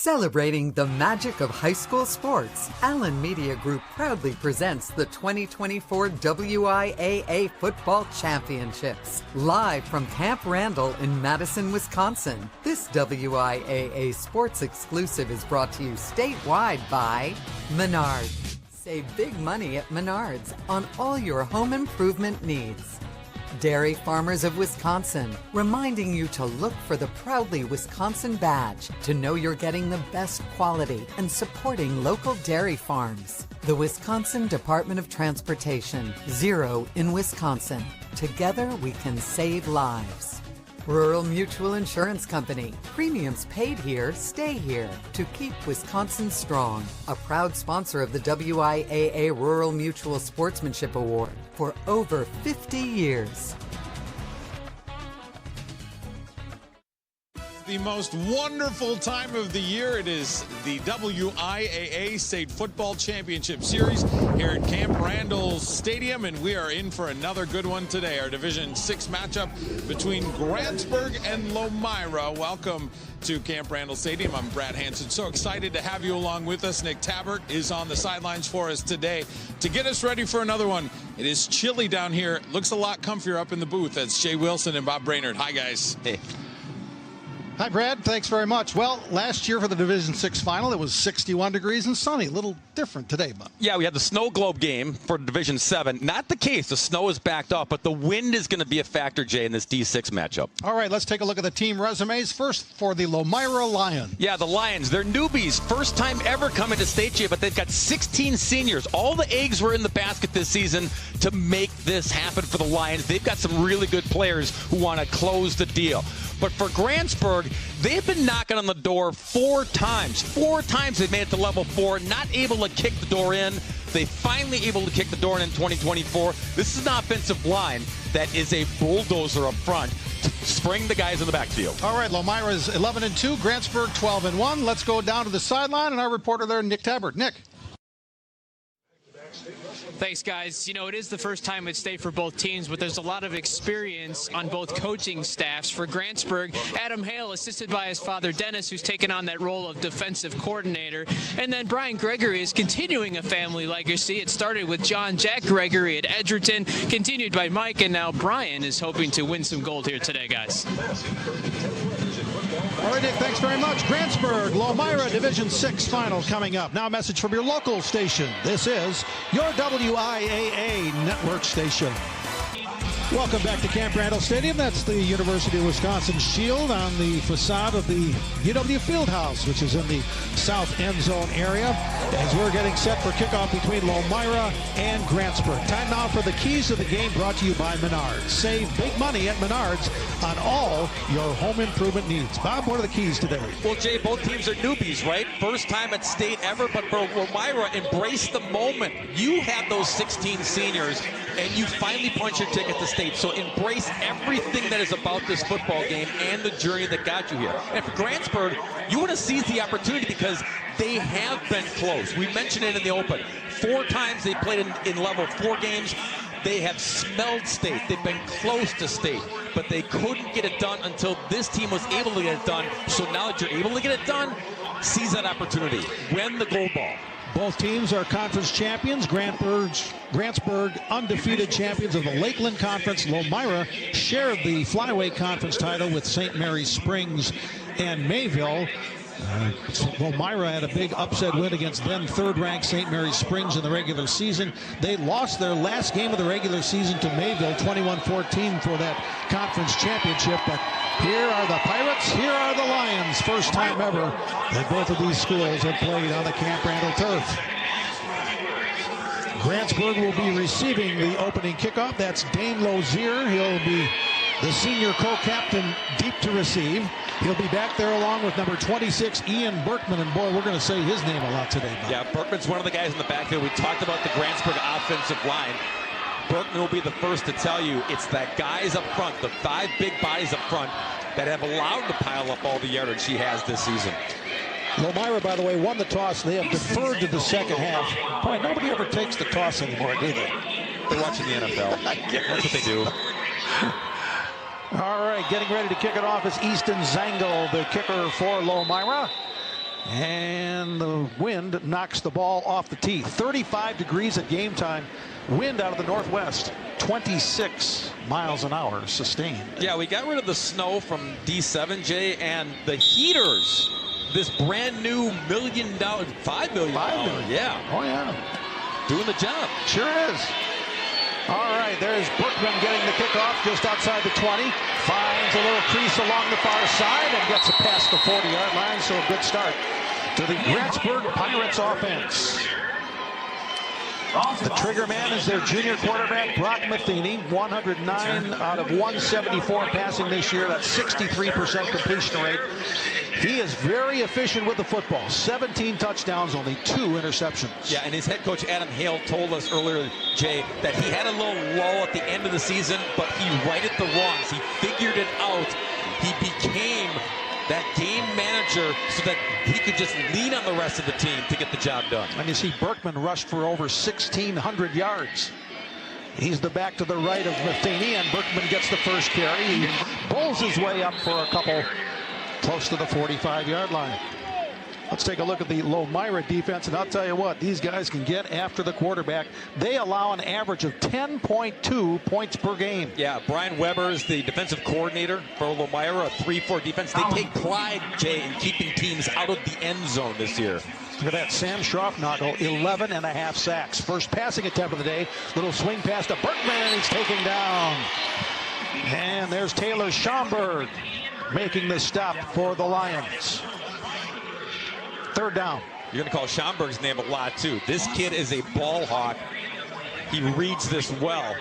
Celebrating the magic of high school sports, Allen Media Group proudly presents the 2024 WIAA Football Championships, live from Camp Randall in Madison, Wisconsin. This WIAA sports exclusive is brought to you statewide by Menards. Save big money at Menards on all your home improvement needs. Dairy Farmers of Wisconsin, reminding you to look for the Proudly Wisconsin badge to know you're getting the best quality and supporting local dairy farms. The Wisconsin Department of Transportation, Zero in Wisconsin. Together we can save lives. Rural Mutual Insurance Company. Premiums paid here, stay here to keep Wisconsin strong. A proud sponsor of the WIAA Rural Mutual Sportsmanship Award for over 50 years. The most wonderful time of the year. It is the WIAA State Football Championship Series here at Camp Randall Stadium, and we are in for another good one today. Our Division 6 matchup between Grantsburg and Lomira. Welcome to Camp Randall Stadium. I'm Brad Hanson. So excited to have you along with us. Nick Tabbert is on the sidelines for us today to get us ready for another one. It is chilly down here. Looks a lot comfier up in the booth. That's Jay Wilson and Bob Brainerd. Hi, guys. Hey. Hi, Brad. Thanks very much. Well, last year for the Division 6 final, it was 61 degrees and sunny. A little different today, Bob. Yeah, we had the snow globe game for Division 7. Not the case. The snow is backed off, but the wind is going to be a factor, Jay, in this D6 matchup. All right, let's take a look at the team resumes. First, for the Lomira Lions. Yeah, the Lions. They're newbies. First time ever coming to state, Jay, but they've got 16 seniors. All the eggs were in the basket this season to make this happen for the Lions. They've got some really good players who want to close the deal. But for Grantsburg, they've been knocking on the door 4 times. 4 times they've made it to level 4, not able to kick the door in. They finally able to kick the door in 2024. This is an offensive line that is a bulldozer up front to spring the guys in the backfield. All right, Lomira is 11-2, Grantsburg 12-1. Let's go down to the sideline, and our reporter there, Nick Tabbert. Nick. Thanks, guys. You know, it is the first time at state for both teams, but there's a lot of experience on both coaching staffs. For Grantsburg, Adam Hale, assisted by his father, Dennis, who's taken on that role of defensive coordinator. And then Brian Gregory is continuing a family legacy. It started with John Jack Gregory at Edgerton, continued by Mike, and now Brian is hoping to win some gold here today, guys. All right, Nick, thanks very much. Grantsburg, Lomira Division 6 final coming up. Now a message from your local station. This is your WIAA network station. Welcome back to Camp Randall Stadium. That's the University of Wisconsin shield on the facade of the UW Fieldhouse, which is in the south end zone area, as we're getting set for kickoff between Lomira and Grantsburg. Time now for the keys of the game, brought to you by Menards. Save big money at Menards on all your home improvement needs. Bob, what are the keys today? Well, Jay, both teams are newbies, right? First time at state ever, but for Lomira, embrace the moment. You had those 16 seniors, and you finally punch your ticket to state. So embrace everything that is about this football game and the journey that got you here. And for Grantsburg, you want to seize the opportunity because they have been close. We mentioned it in the open. 4 times they played in level 4 games. They have smelled state. They've been close to state, but they couldn't get it done until this team was able to get it done. So now that you're able to get it done, seize that opportunity. Win the gold ball. Both teams are conference champions. Grantsburg undefeated champions of the Lakeland Conference. Lomira shared the flyweight conference title with St. Mary's Springs and Mayville. Lomira had a big upset win against then third-ranked St. Mary's Springs in the regular season. They lost their last game of the regular season to Mayville, 21-14 for that conference championship. But here are the Pirates, here are the Lions. First time ever that both of these schools have played on the Camp Randall turf. Grantsburg will be receiving the opening kickoff. That's Dane Lozier. He'll be the senior co-captain deep to receive. He'll be back there along with number 26, Ian Berkman. And boy, we're going to say his name a lot today, Bob. Yeah, Berkman's one of the guys in the backfield. We talked about the Grantsburg offensive line. Berkman will be the first to tell you it's that guys up front, the 5 big bodies up front, that have allowed him to pile up all the yardage he has this season. Lomira, by the way, won the toss. They have deferred to the second half. Boy, nobody ever takes the toss anymore, do they? They're watching the NFL. That's what they do. All right, getting ready to kick it off is Easton Zangle, the kicker for Lomira. And the wind knocks the ball off the tee. 35 degrees at game time. Wind out of the northwest. 26 miles an hour sustained. Yeah, we got rid of the snow from D7, Jay, and the heaters. This brand new $5 million. Yeah. Oh, yeah. Doing the job. Sure is. All right, there's Berkman getting the kickoff just outside the 20. Finds a little crease along the far side and gets it past the 40-yard line, so a good start to the Grantsburg Pirates offense. The trigger man is their junior quarterback, Brock Matheny. 109 out of 174 passing this year. That's 63% completion rate. He is very efficient with the football. 17 touchdowns, only 2 interceptions. Yeah, and his head coach, Adam Hale, told us earlier, Jay, that he had a little lull at the end of the season, but he righted the wrongs. He figured it out. He became that game manager so that he could just lean on the rest of the team to get the job done. And you see Berkman rushed for over 1,600 yards. He's the back to the right of Matheny, and Berkman gets the first carry. He bowls his way up for a couple close to the 45-yard line. Let's take a look at the Lomira defense, and I'll tell you what, these guys can get after the quarterback. They allow an average of 10.2 points per game. Yeah, Brian Weber is the defensive coordinator for Lomira, a 3-4 defense. They take pride, Jay, in keeping teams out of the end zone this year. Look at that, Sam Schroffnagel, 11.5 sacks. First passing attempt of the day. Little swing pass to Berkman, and he's taken down. And there's Taylor Schaumberg making the stop for the Lions. Third down. You're going to call Schaumberg's name a lot, too. This kid is a ball hawk. He reads this well.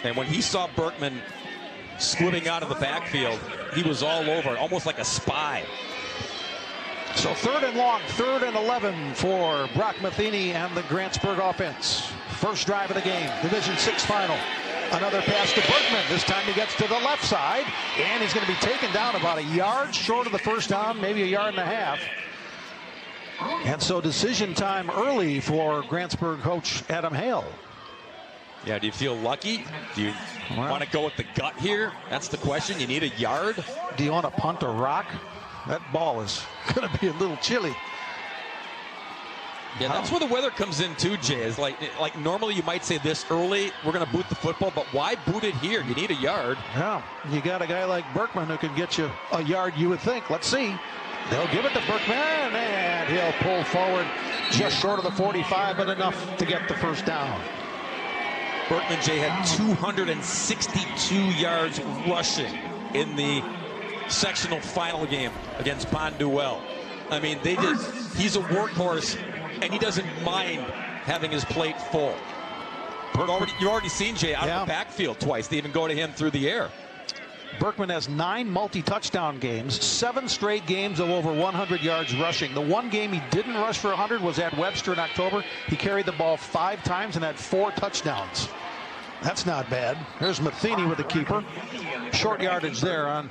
And when he saw Berkman slipping out of the backfield, he was all over it, almost like a spy. So third and long, 3rd and 11 for Brock Matheny and the Grantsburg offense. First drive of the game, Division 6 final. Another pass to Berkman. This time he gets to the left side, and he's going to be taken down about a yard short of the first down, maybe a yard and a half. And so decision time early for Grantsburg coach Adam Hale. Yeah, do you feel lucky? Do you want to go with the gut here? That's the question. You need a yard? Do you want to punt or rock? That ball is going to be a little chilly. Yeah, that's where the weather comes in too, Jay. Is like normally you might say this early, we're going to boot the football, but why boot it here? You need a yard. Yeah, you got a guy like Berkman who can get you a yard, you would think. Let's see. They'll give it to Berkman, and he'll pull forward just short of the 45, but enough to get the first down. Berkman, Jay, had 262 yards rushing in the sectional final game against Bonduelle. I mean, he's a workhorse, and he doesn't mind having his plate full. You've already seen Jay out of the backfield twice. They even go to him through the air. Berkman has 9 multi-touchdown games, 7 straight games of over 100 yards rushing. The one game he didn't rush for 100 was at Webster in October. He carried the ball 5 times and had 4 touchdowns. That's not bad. There's Matheny with the keeper. Short yardage there on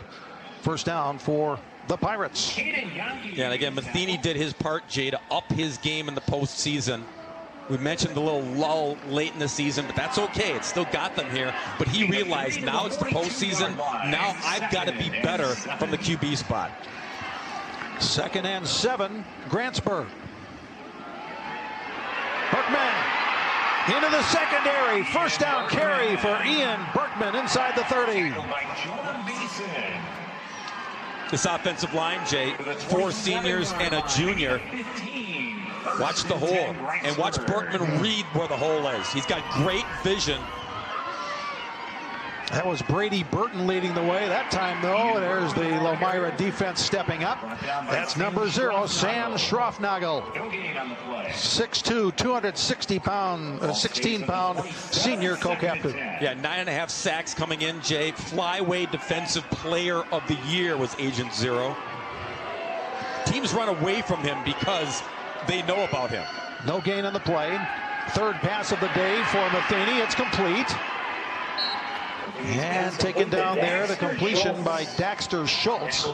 first down for the Pirates. Yeah, and again, Matheny did his part, Jay, to up his game in the postseason. We mentioned the little lull late in the season, but that's okay. It still got them here. But he realized now it's the postseason. Now I've got to be better from the QB spot. 2nd and 7, Grantsburg. Berkman into the secondary. First down carry for Ian Berkman inside the 30. This offensive line, Jay, 4 seniors and a junior. Watch the hole, and watch Berkman read where the hole is. He's got great vision. That was Brady Burton leading the way. That time, though, there's the Lomira defense stepping up. That's number 0, Sam Schroffnagel. 6'2", 260-pound, 16-pound senior co-captain. Yeah, 9.5 sacks coming in, Jay. Flyway Defensive Player of the Year was Agent 0. Teams run away from him because they know about him. No gain on the play. Third pass of the day for Matheny. It's complete. And taken down there, the completion by Daxter Schultz.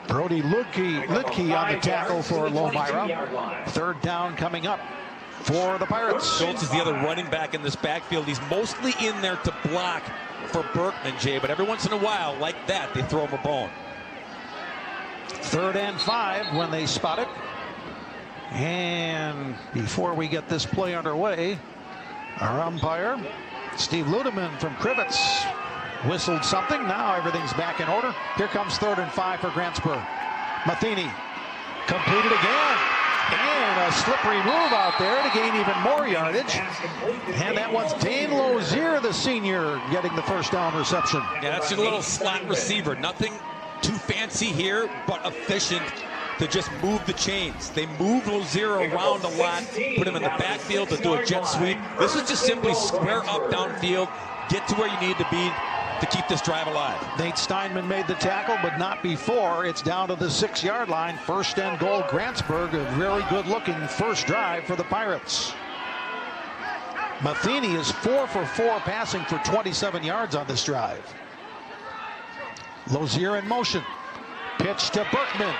Brody Lidke on the tackle for Lomira. Third down coming up for the Pirates. Schultz is the other running back in this backfield. He's mostly in there to block for Berkman, Jay, but every once in a while, like that, they throw him a bone. 3rd and 5 when they spot it. And before we get this play underway, our umpire, Steve Ludeman from Crivets, whistled something. Now everything's back in order. Here comes 3rd and 5 for Grantsburg. Matheny completed again. And a slippery move out there to gain even more yardage. And that one's Dane Lozier, the senior, getting the first down reception. Yeah, that's your little slot receiver. Nothing too fancy here, but efficient to just move the chains. They move Lozier around a lot, put him in the backfield to do a jet sweep. This is just simply square up downfield, get to where you need to be to keep this drive alive. Nate Steinman made the tackle, but not before. It's down to the 6-yard line. 1st and goal, Grantsburg. A very good-looking first drive for the Pirates. Matheny is 4 for 4 passing for 27 yards on this drive. Lozier in motion. Pitch to Berkman.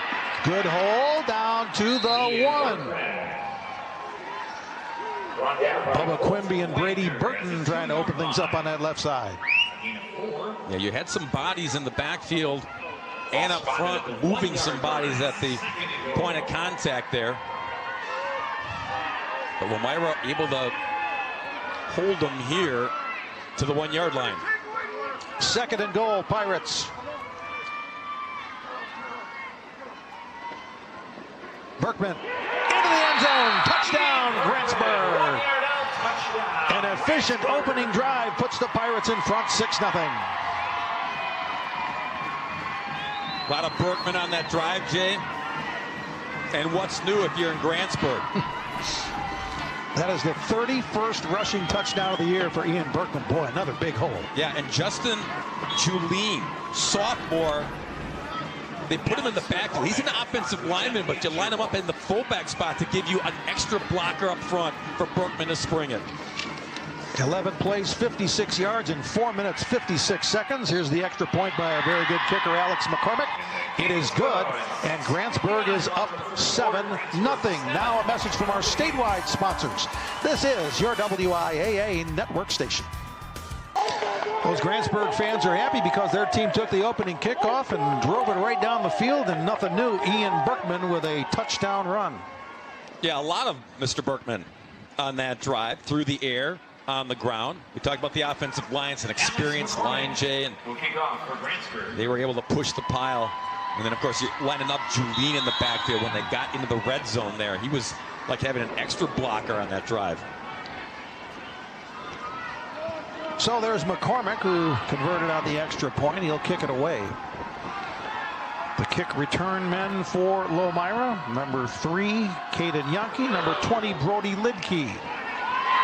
Good hold down to the 1. Bubba Quimby and Brady Burton trying to open things up on that left side. Yeah, you had some bodies in the backfield and up front, moving some bodies at the point of contact there. But Lomira able to hold them here to the 1-yard line. 2nd and goal, Pirates. Berkman into the end zone. Touchdown, Grantsburg. An efficient opening drive puts the Pirates in front 6-0. A lot of Berkman on that drive, Jay. And what's new if you're in Grantsburg? That is the 31st rushing touchdown of the year for Ian Berkman. Boy, another big hole. Yeah, and Justin Julien, sophomore, they put him in the backfield. He's an offensive lineman, but you line him up in the fullback spot to give you an extra blocker up front for Berkman to spring it. 11 plays, 56 yards in 4 minutes, 56 seconds. Here's the extra point by a very good kicker, Alex McCormick. It is good, and Grantsburg is up 7-0. Now a message from our statewide sponsors. This is your WIAA network station. Those Grantsburg fans are happy because their team took the opening kickoff and drove it right down the field, and nothing new. Ian Berkman with a touchdown run. Yeah, a lot of Mr. Berkman on that drive, through the air, on the ground. We talked about the offensive line, it's an experienced line, Jay, and they were able to push the pile. And then, of course, you're lining up Julien in the backfield when they got into the red zone there. He was like having an extra blocker on that drive. So there's McCormick, who converted on the extra point. He'll kick it away. The kick return men for Lomira. Number 3, Caden Yankee. Number 20, Brody Lidkey.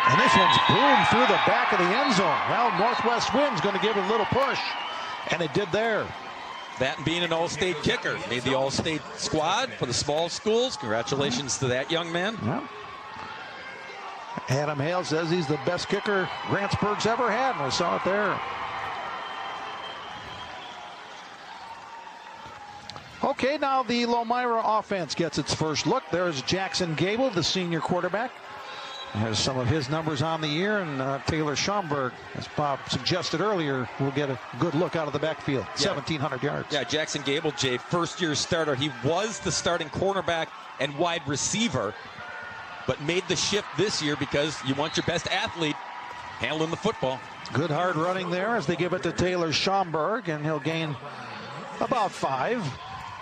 And this one's boomed through the back of the end zone. Well, Northwest wind's going to give it a little push. And it did there. That and being an all-state kicker. Made the all-state squad for the small schools. Congratulations to that young man. Yeah. Adam Hale says he's the best kicker Grantsburg's ever had, and I saw it there. Okay, now the Lomira offense gets its first look. There's Jackson Gable, the senior quarterback. Has some of his numbers on the year, and Taylor Schaumberg, as Bob suggested earlier, will get a good look out of the backfield. 1,700 yards. Yeah, Jackson Gable, Jay, first-year starter. He was the starting cornerback and wide receiver, but made the shift this year because you want your best athlete handling the football. Good hard running there as they give it to Taylor Schaumberg, and he'll gain about 5.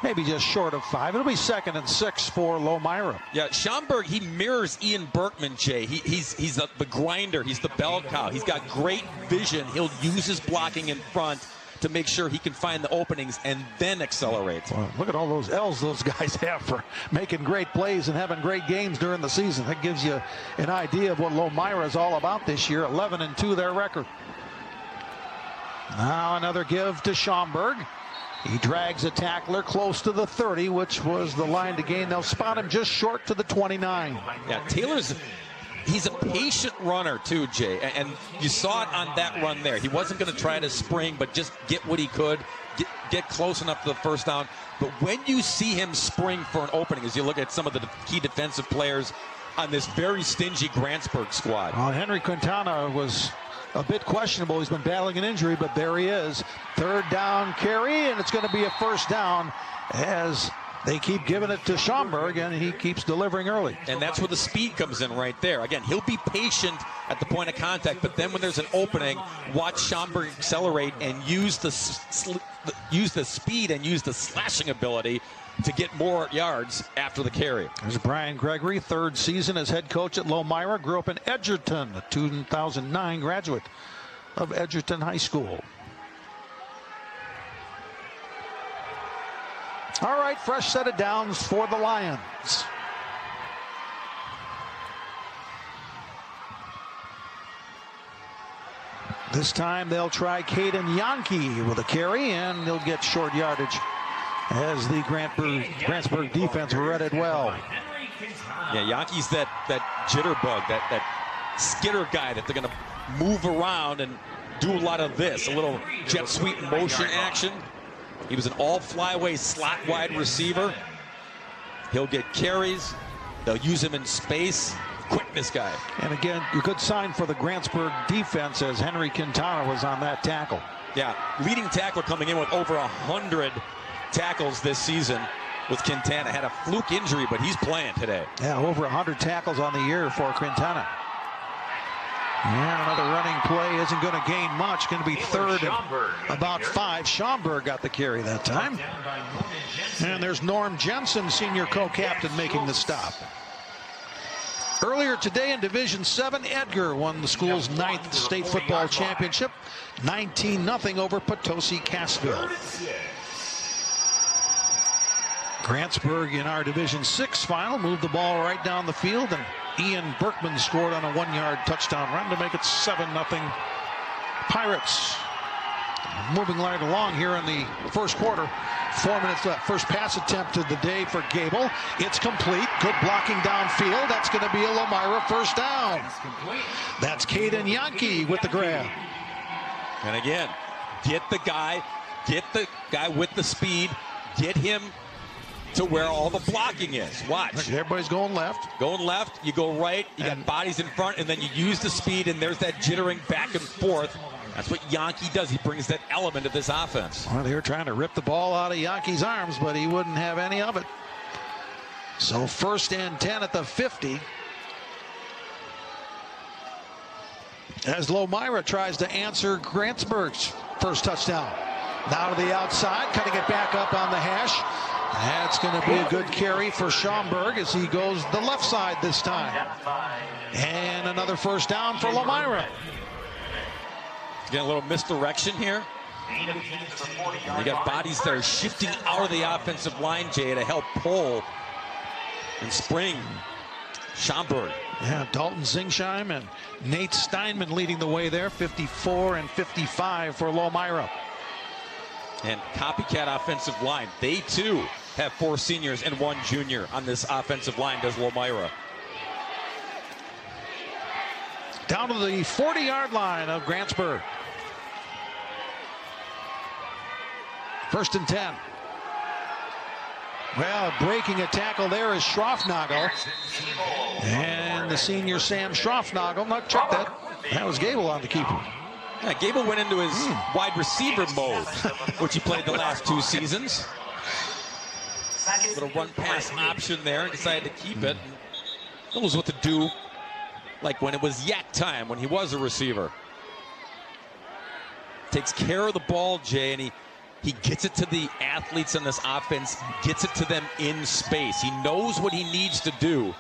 Maybe just short of 5. It'll be 2nd and 6 for Lomira. Yeah, Schaumberg, he mirrors Ian Berkman, Jay. He's the grinder. He's the bell cow. He's got great vision. He'll use his blocking in front to make sure he can find the openings and then accelerate. Well, look at all those L's those guys have for making great plays and having great games during the season. That gives you an idea of what Lomira is all about this year. 11-2 their record. Now another give to Schaumberg. He drags a tackler close to the 30, which was the line to gain. They'll spot him just short to the 29. Yeah, he's a patient runner too, Jay. And you saw it on that run there. He wasn't going to try to spring, but just get what he could, get close enough to the first down. But when you see him spring for an opening, as you look at some of the key defensive players on this very stingy Grantsburg squad. Henry Quintana was a bit questionable. He's been battling an injury, but there he is. Third down carry, and it's going to be a first down as they keep giving it to Schaumberg, and he keeps delivering early. And that's where the speed comes in right there. Again, he'll be patient at the point of contact, but then when there's an opening, watch Schaumberg accelerate and use the speed and use the slashing ability to get more yards after the carry. There's Brian Gregory, third season as head coach at Lomira. Grew up in Edgerton, a 2009 graduate of Edgerton High School. All right, fresh set of downs for the Lions. This time they'll try Caden Yankee with a carry, and they'll get short yardage as the Grantsburg defense read it well. Yeah, Yankee's that jitterbug, that skitter guy that they're going to move around and do a lot of this, a little jet sweep motion action. He was an all-flyway slot wide receiver. He'll get carries. They'll use him in space. Quickness guy. And again, a good sign for the Grantsburg defense as Henry Quintana was on that tackle. Yeah, leading tackler coming in with over 100 tackles this season with Quintana. Had a fluke injury, but he's playing today. Yeah, over 100 tackles on the year for Quintana. And another running play isn't going to gain much. Going to be third and about 5. Schaumberg got the carry that time. And there's Norm Jensen, senior co-captain, making the stop. Earlier today in Division 7, Edgar won the school's 9th state football championship, 19-0 over Potosi Cassville. Grantsburg in our Division 6 final moved the ball right down the field, and Ian Berkman scored on a 1-yard touchdown run to make it 7-0 Pirates. Moving right along here in the first quarter. 4 minutes left. First pass attempt of the day for Gable. It's complete. Good blocking downfield. That's going to be a Lomira first down. That's Caden Yankee with the grab. And again, get the guy with the speed, get him to where all the blocking is. Watch. Everybody's going left. Going left, you go right, you got bodies in front, and then you use the speed, and there's that jittering back and forth. That's what Yankee does. He brings that element of this offense. Well, they were trying to rip the ball out of Yankee's arms, but he wouldn't have any of it. So 1st and 10 at the 50. As Lomira tries to answer Grantsburg's first touchdown. Now to the outside, cutting it back up on the hash. That's going to be a good carry for Schaumberg as he goes the left side this time. And another first down for Lomira. Getting a little misdirection here. You got bodies that are shifting out of the offensive line, Jay, to help pull and spring. Schaumberg. Yeah, Dalton Zingsheim and Nate Steinman leading the way there. 54 and 55 for Lomira. And copycat offensive line. They, too, have 4 seniors and 1 junior on this offensive line, does Lomira. Down to the 40-yard line of Grantsburg. 1st and 10. Well, breaking a tackle there is Schroffnagel. And the senior Sam Schroffnagel. Now, check that. That was Gable on the keeper. Yeah, Gable went into his wide receiver mode, which he played the last 2 seasons. Little run-pass option there, and decided to keep it. Knows what to do, like when it was yak time, when he was a receiver. Takes care of the ball, Jay, and he gets it to the athletes in this offense, gets it to them in space. He knows what he needs to do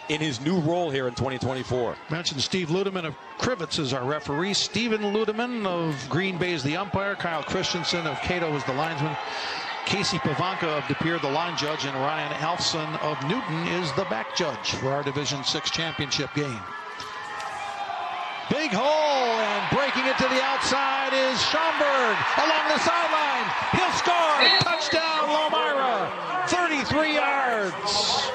in his new role here in 2024. Mentioned Steve Ludeman of Crivets is our referee. Steven Ludeman of Green Bay is the umpire. Kyle Christensen of Cato is the linesman. Casey Pavanka of De Pere, the line judge, and Ryan Alfson of Newton is the back judge for our Division 6 championship game. Big hole, and breaking it to the outside is Schaumberg along the sideline. He'll score. Touchdown, Lomira. 33 yards.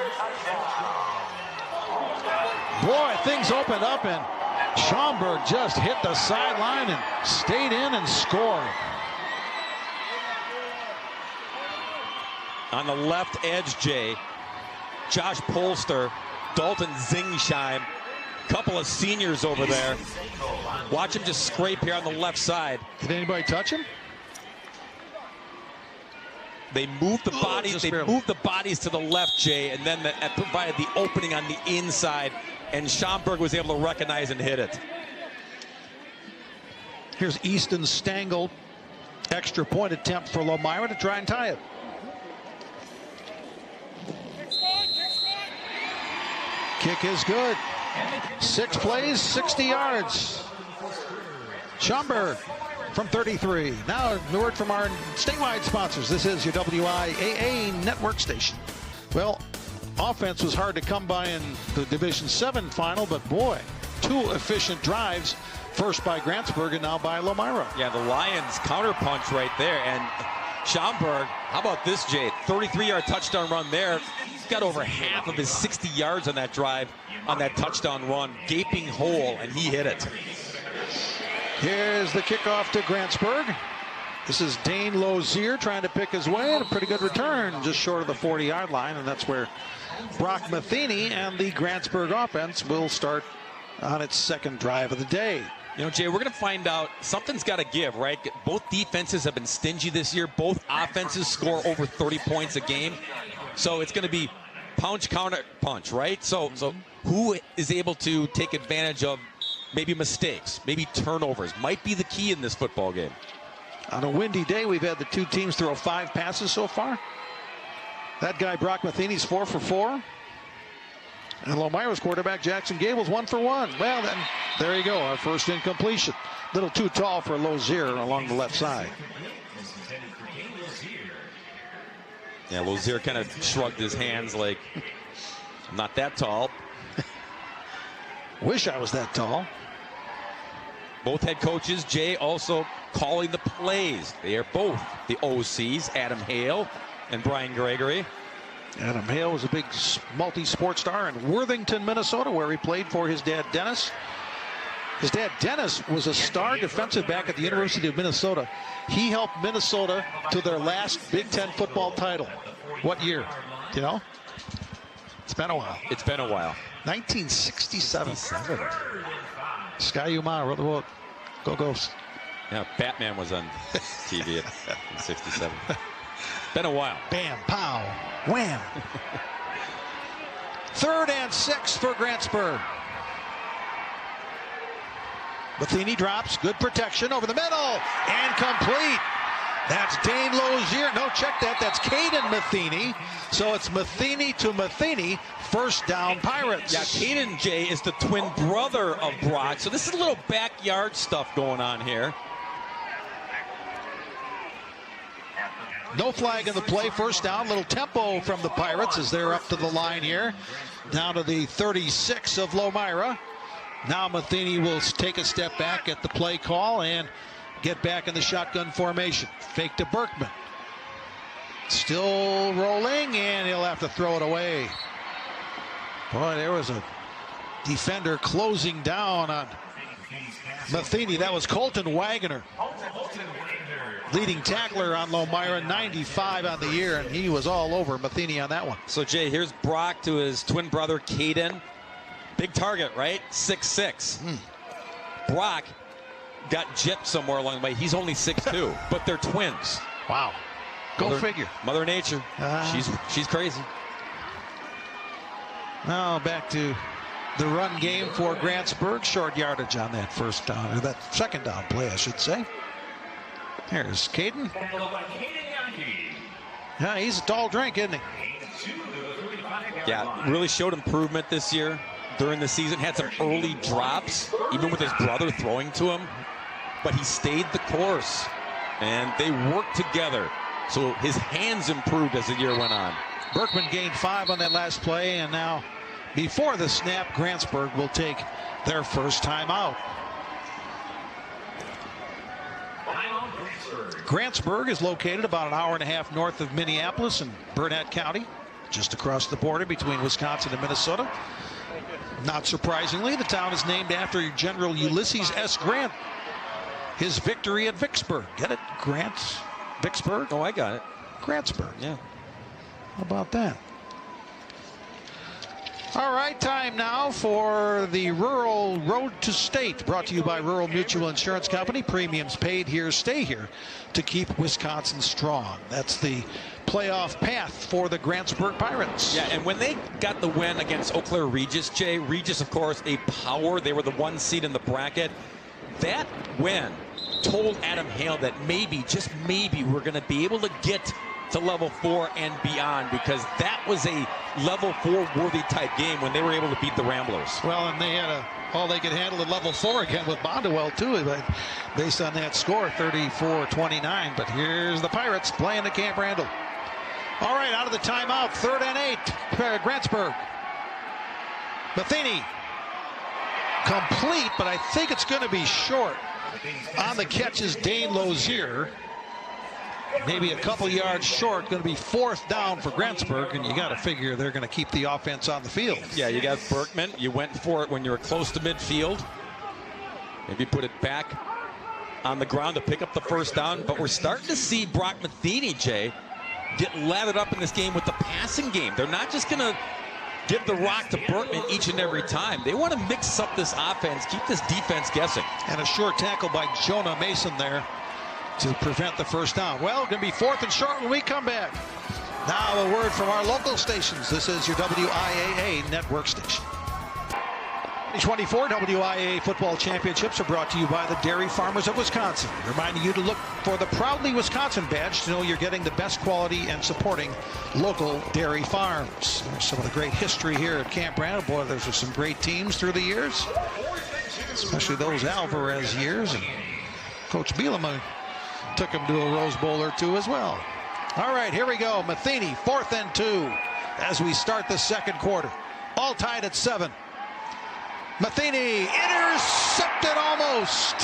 Boy, things opened up, and Schaumberg just hit the sideline and stayed in and scored. On the left edge, Jay, Josh Polster, Dalton Zingsheim, Couple of seniors over there. Watch him just scrape here on the left side. Did anybody touch him? They moved the bodies. They moved the bodies to the left, Jay, and then that provided the opening on the inside, and Schaumberg was able to recognize and hit it. Here's Easton Stangl. Extra point attempt for Lomira to try and tie it. Kick is good. 6 plays, 60 yards. Schaumberg from 33. Now, the word from our statewide sponsors. This is your WIAA network station. Well, offense was hard to come by in the Division 7 final, but boy, 2 efficient drives. First by Grantsburg and now by Lomira. Yeah, the Lions counterpunch right there. And Schaumberg, how about this, Jay? 33-yard touchdown run there. He's got over half of his 60 yards on that drive, on that touchdown run. Gaping hole, and he hit it. Here's the kickoff to Grantsburg. This is Dane Lozier trying to pick his way, and a pretty good return just short of the 40-yard line, and that's where Brock Matheny and the Grantsburg offense will start on its second drive of the day. You know, Jay, we're going to find out something's got to give, right? Both defenses have been stingy this year. Both offenses score over 30 points a game. So it's going to be punch, counter, punch, right? So who is able to take advantage of maybe mistakes, maybe turnovers, might be the key in this football game. On a windy day, we've had the 2 teams throw 5 passes so far. That guy, Brock Matheny's 4 for 4. And Lomira's quarterback, Jackson Gable's 1 for 1. Well, then, there you go, our first incompletion. A little too tall for Lozier along the left side. Yeah, Lozier kind of shrugged his hands like, I'm not that tall. Wish I was that tall. Both head coaches, Jay, also calling the plays. They are both the OCs, Adam Hale and Brian Gregory. Adam Hale was a big multi-sport star in Worthington, Minnesota, where he played for his dad, Dennis. His dad, Dennis, was a star defensive back at the University of Minnesota. He helped Minnesota to their last Big Ten football title. What year? Do you know? It's been a while. It's been a while. 1967. Sky Umar wrote the book. Go Ghosts. Yeah, Batman was on TV in 67. Been a while. Bam, pow, wham. 3rd and 6 for Grantsburg. Matheny drops, good protection over the middle, and complete. That's Dane Lozier. No, check that. That's Caden Matheny. So it's Matheny to Matheny. First down, Pirates. Yeah, Caden, Jay, is the twin brother of Brock. So this is a little backyard stuff going on here. No flag in the play. First down. Little tempo from the Pirates as they're up to the line here. Down to the 36 of Lomira. Now Matheny will take a step back at the play call and get back in the shotgun formation. Fake to Berkman. Still rolling, and he'll have to throw it away. Boy, there was a defender closing down on Matheny. That was Colton Wagner. Leading tackler on Lomira, 95 on the year, and he was all over Matheny on that one. So, Jay, here's Brock to his twin brother, Caden. Big target, right? 6'6". Brock got gypped somewhere along the way. He's only 6'2", but they're twins. Wow. Go figure. Mother Nature. She's crazy. Now back to the run game for Grantsburg. Short yardage on that first down, or that second down play, I should say. There's Caden. Yeah, he's a tall drink, isn't he? Yeah, really showed improvement this year during the season. Had some early drops, even with his brother throwing to him. But he stayed the course, and they worked together. So his hands improved as the year went on. Berkman gained 5 on that last play, and now before the snap, Grantsburg will take their first time out. Grantsburg is located about an hour and a half north of Minneapolis in Burnett County, just across the border between Wisconsin and Minnesota. Not surprisingly, the town is named after General Ulysses S. Grant. His victory at Vicksburg. Get it? Grant's Vicksburg? Oh, I got it. Grantsburg. Yeah. How about that? All right, time now for the Rural Road to State, brought to you by Rural Mutual Insurance Company. Premiums paid here, stay here to keep Wisconsin strong. That's the playoff path for the Grantsburg Pirates. Yeah, and when they got the win against Eau Claire Regis, Jay, Regis, of course, a power. They were the 1 seed in the bracket. That win told Adam Hale that maybe, just maybe, we're going to be able to get to level 4 and beyond, because that was a level 4 worthy type game when they were able to beat the Ramblers. Well, and they had all they could handle at level 4 again with Bondwell too, but based on that score, 34-29. But here's the Pirates playing the Camp Randall. All right, out of the timeout, 3rd and 8, Grantsburg. Matheny complete, but I think it's going to be short. On the catch is Dane Lozier. Maybe a couple yards short. Going to be 4th down for Grantsburg, and you got to figure they're going to keep the offense on the field. Yeah, you got Berkman. You went for it when you were close to midfield. Maybe put it back on the ground to pick up the 1st down. But we're starting to see Brock Matheny, Jay, get lathered up in this game with the passing game. They're not just going to give the rock to Berkman each and every time. They want to mix up this offense, keep this defense guessing. And a short tackle by Jonah Mason there to prevent the 1st down. Well, going to be 4th and short when we come back. Now a word from our local stations. This is your WIAA network station. 2024 WIAA football championships are brought to you by the Dairy Farmers of Wisconsin, reminding you to look for the Proudly Wisconsin badge to know you're getting the best quality and supporting local dairy farms. There's some of the great history here at Camp Randall. Boy, there's some great teams through the years, especially those Alvarez years, and Coach Bielema took him to a Rose Bowl or 2 as well. All right, here we go. Matheny, 4th and 2 as we start the 2nd quarter. All tied at 7. Matheny intercepted almost.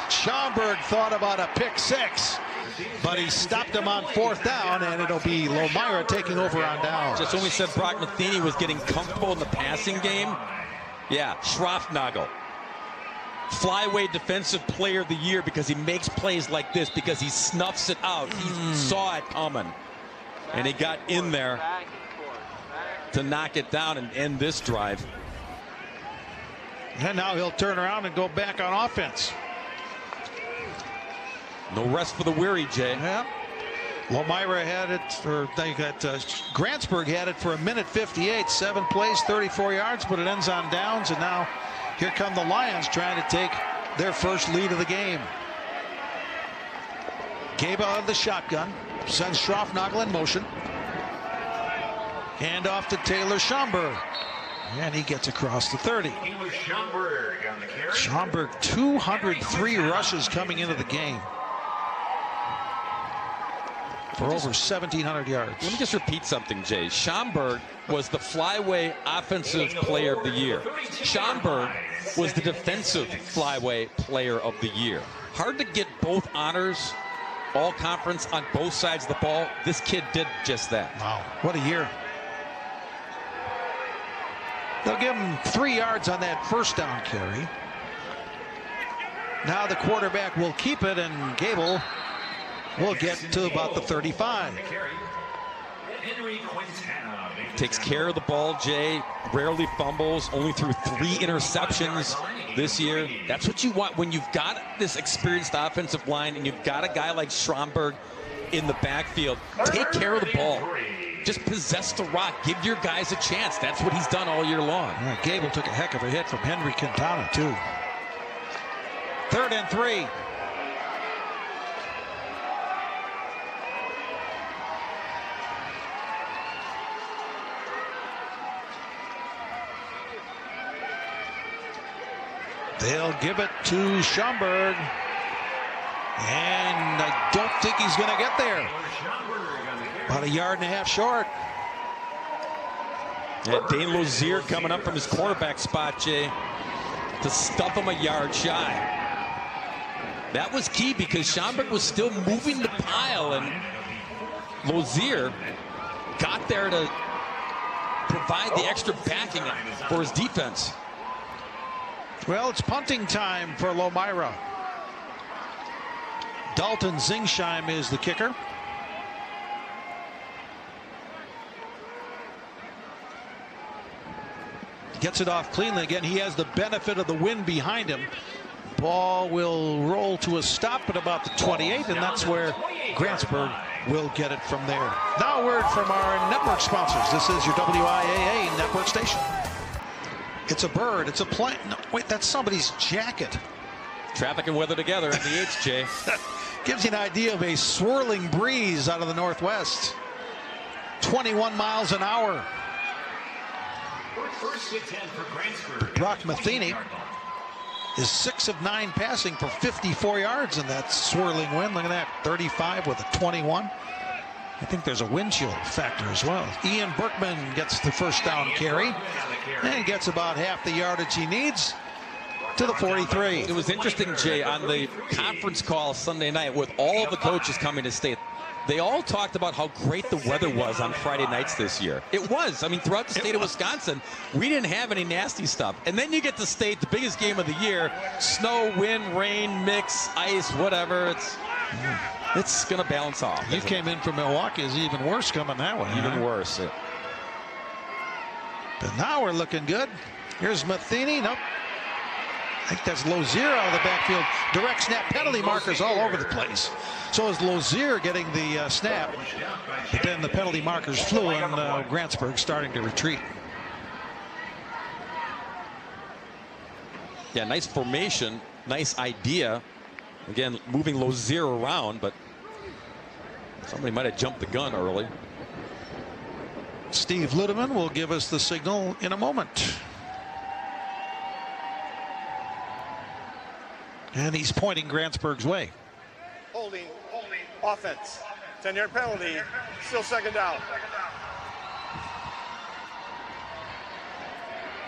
Schaumberg thought about a pick 6, but he stopped him on 4th down, and it'll be Lomira taking over on down. Just when we said Brock Matheny was getting comfortable in the passing game, yeah, Schroffnagel, Flyway Defensive Player of the Year, because he makes plays like this, because he snuffs it out. He saw it coming, and he got in there to knock it down and end this drive. And now he'll turn around and go back on offense. No rest for the weary, Jay. Yeah. Lomira had it, or they got Grantsburg had it for 1:58, 7 plays, 34 yards, but it ends on downs, and now here come the Lions trying to take their first lead of the game. Gabe out of the shotgun, sends Schroffnagel in motion. Hand off to Taylor Schaumberg. And he gets across the 30. Schaumberg, 203 rushes coming into the game for over 1,700 yards. Let me just repeat something, Jay. Schaumberg was the Flyway Offensive Player of the Year. Schaumberg was the Defensive Flyway Player of the Year. Hard to get both honors, all conference on both sides of the ball. This kid did just that. Wow, what a year. They'll give him 3 yards on that 1st down carry. Now the quarterback will keep it, and Gable will get to about the 35. Takes care of the ball, Jay. Rarely fumbles, only threw 3 interceptions this year. That's what you want when you've got this experienced offensive line and you've got a guy like Schaumberg in the backfield. Take care of the ball. Just possess the rock. Give your guys a chance. That's what he's done all year long. Yeah, Gable took a heck of a hit from Henry Quintana, too. 3rd and 3. They'll give it to Schaumberg. And I don't think he's going to get there. About 1.5 yards short. Yeah, Dane Lozier coming up from his quarterback spot, Jay, to stuff him 1 yard shy. That was key because Schaumberg was still moving the pile, and Lozier got there to provide the extra backing for his defense. Well, it's punting time for Lomira. Dalton Zingsheim is the kicker. Gets it off cleanly. Again, he has the benefit of the wind behind him. Ball will roll to a stop at about the 28, and that's where Grantsburg will get it from there. Now a word from our network sponsors. This is your WIAA network station. It's a bird. It's a plane. No, wait, that's somebody's jacket. Traffic and weather together in the H, Jay. Gives you an idea of a swirling breeze out of the northwest. 21 miles an hour. Brock Matheny is 6 of 9 passing for 54 yards in that swirling wind. Look at that, 35 with a 21. I think there's a wind chill factor as well. Ian Berkman gets the first down carry and gets about half the yardage he needs to the 43. It was interesting, Jay, on the conference call Sunday night with all of the coaches coming to state. They all talked about how great the weather was on Friday nights this year. It was. I mean, throughout the state of Wisconsin, we didn't have any nasty stuff. And then you get to state, the biggest game of the year, snow, wind, rain, mix, ice, whatever. It's going to balance off. You came in from Milwaukee, is even worse coming that way. Even worse. But now we're looking good. Here's Matheny. Nope. I think that's Lozier out of the backfield. Direct snap, penalty markers all over the place. So is Lozier getting the snap. But then the penalty markers flew, and Grantsburg starting to retreat. Yeah, nice formation, nice idea. Again, moving Lozier around, but somebody might have jumped the gun early. Steve Ludeman will give us the signal in a moment. And he's pointing Grantsburg's way. Holding, offense. 10-yard penalty, still second down.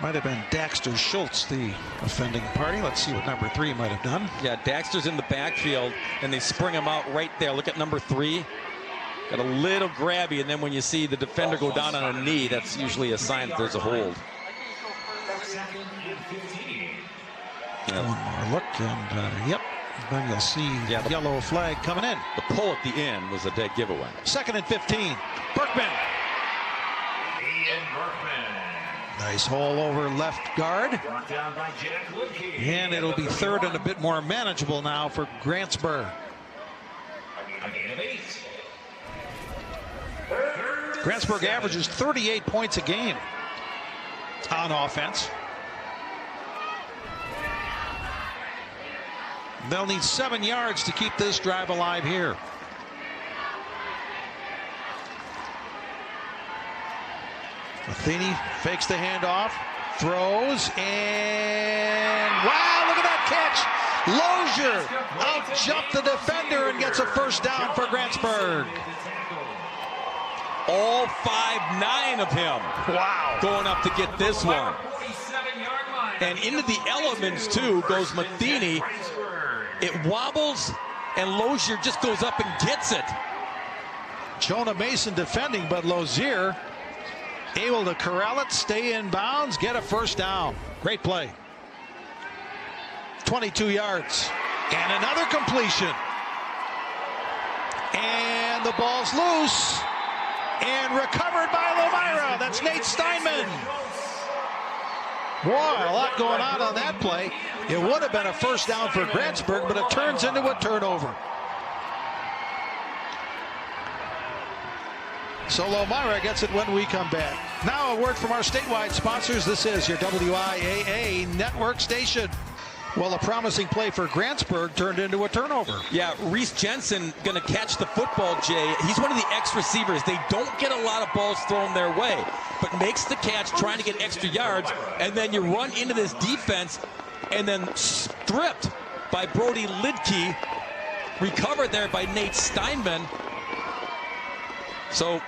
Might have been Daxter Schultz, the offending party. Let's see what number 3 might have done. Yeah, Daxter's in the backfield, and they spring him out right there. Look at number 3. Got a little grabby, and then when you see the defender go down on a knee, that's usually a sign that there's a hold. Yeah. One more look, and yep. Then you'll see the yellow flag coming in. The pull at the end was a dead giveaway. 2nd and 15. Berkman. Nice hole over left guard. And it'll be 3rd and a bit more manageable now for Grantsburg. Grantsburg averages 38 points a game on offense. They'll need 7 yards to keep this drive alive here. Matheny fakes the handoff, throws, and wow, look at that catch. Lozier out-jumped the defender and gets a first down for Grantsburg. All 5'9" of him. Wow. Going up to get this one. And into the elements, too, goes Matheny. It wobbles, and Lozier just goes up and gets it. Jonah Mason defending, but Lozier able to corral it, stay in bounds, get a first down. Great play. 22 yards. And another completion. And the ball's loose. And recovered by Lomira. That's Nate Steinman. Boy, a lot going on that play. It would have been a first down for Grantsburg, but it turns into a turnover. So Lomira gets it when we come back. Now a word from our statewide sponsors. This is your WIAA network station. Well, a promising play for Grantsburg turned into a turnover. Yeah, Reese Jensen going to catch the football, Jay. He's one of the X receivers. They don't get a lot of balls thrown their way, but makes the catch trying to get extra yards, and then you run into this defense and then stripped by Brody Lidke, recovered there by Nate Steinman. So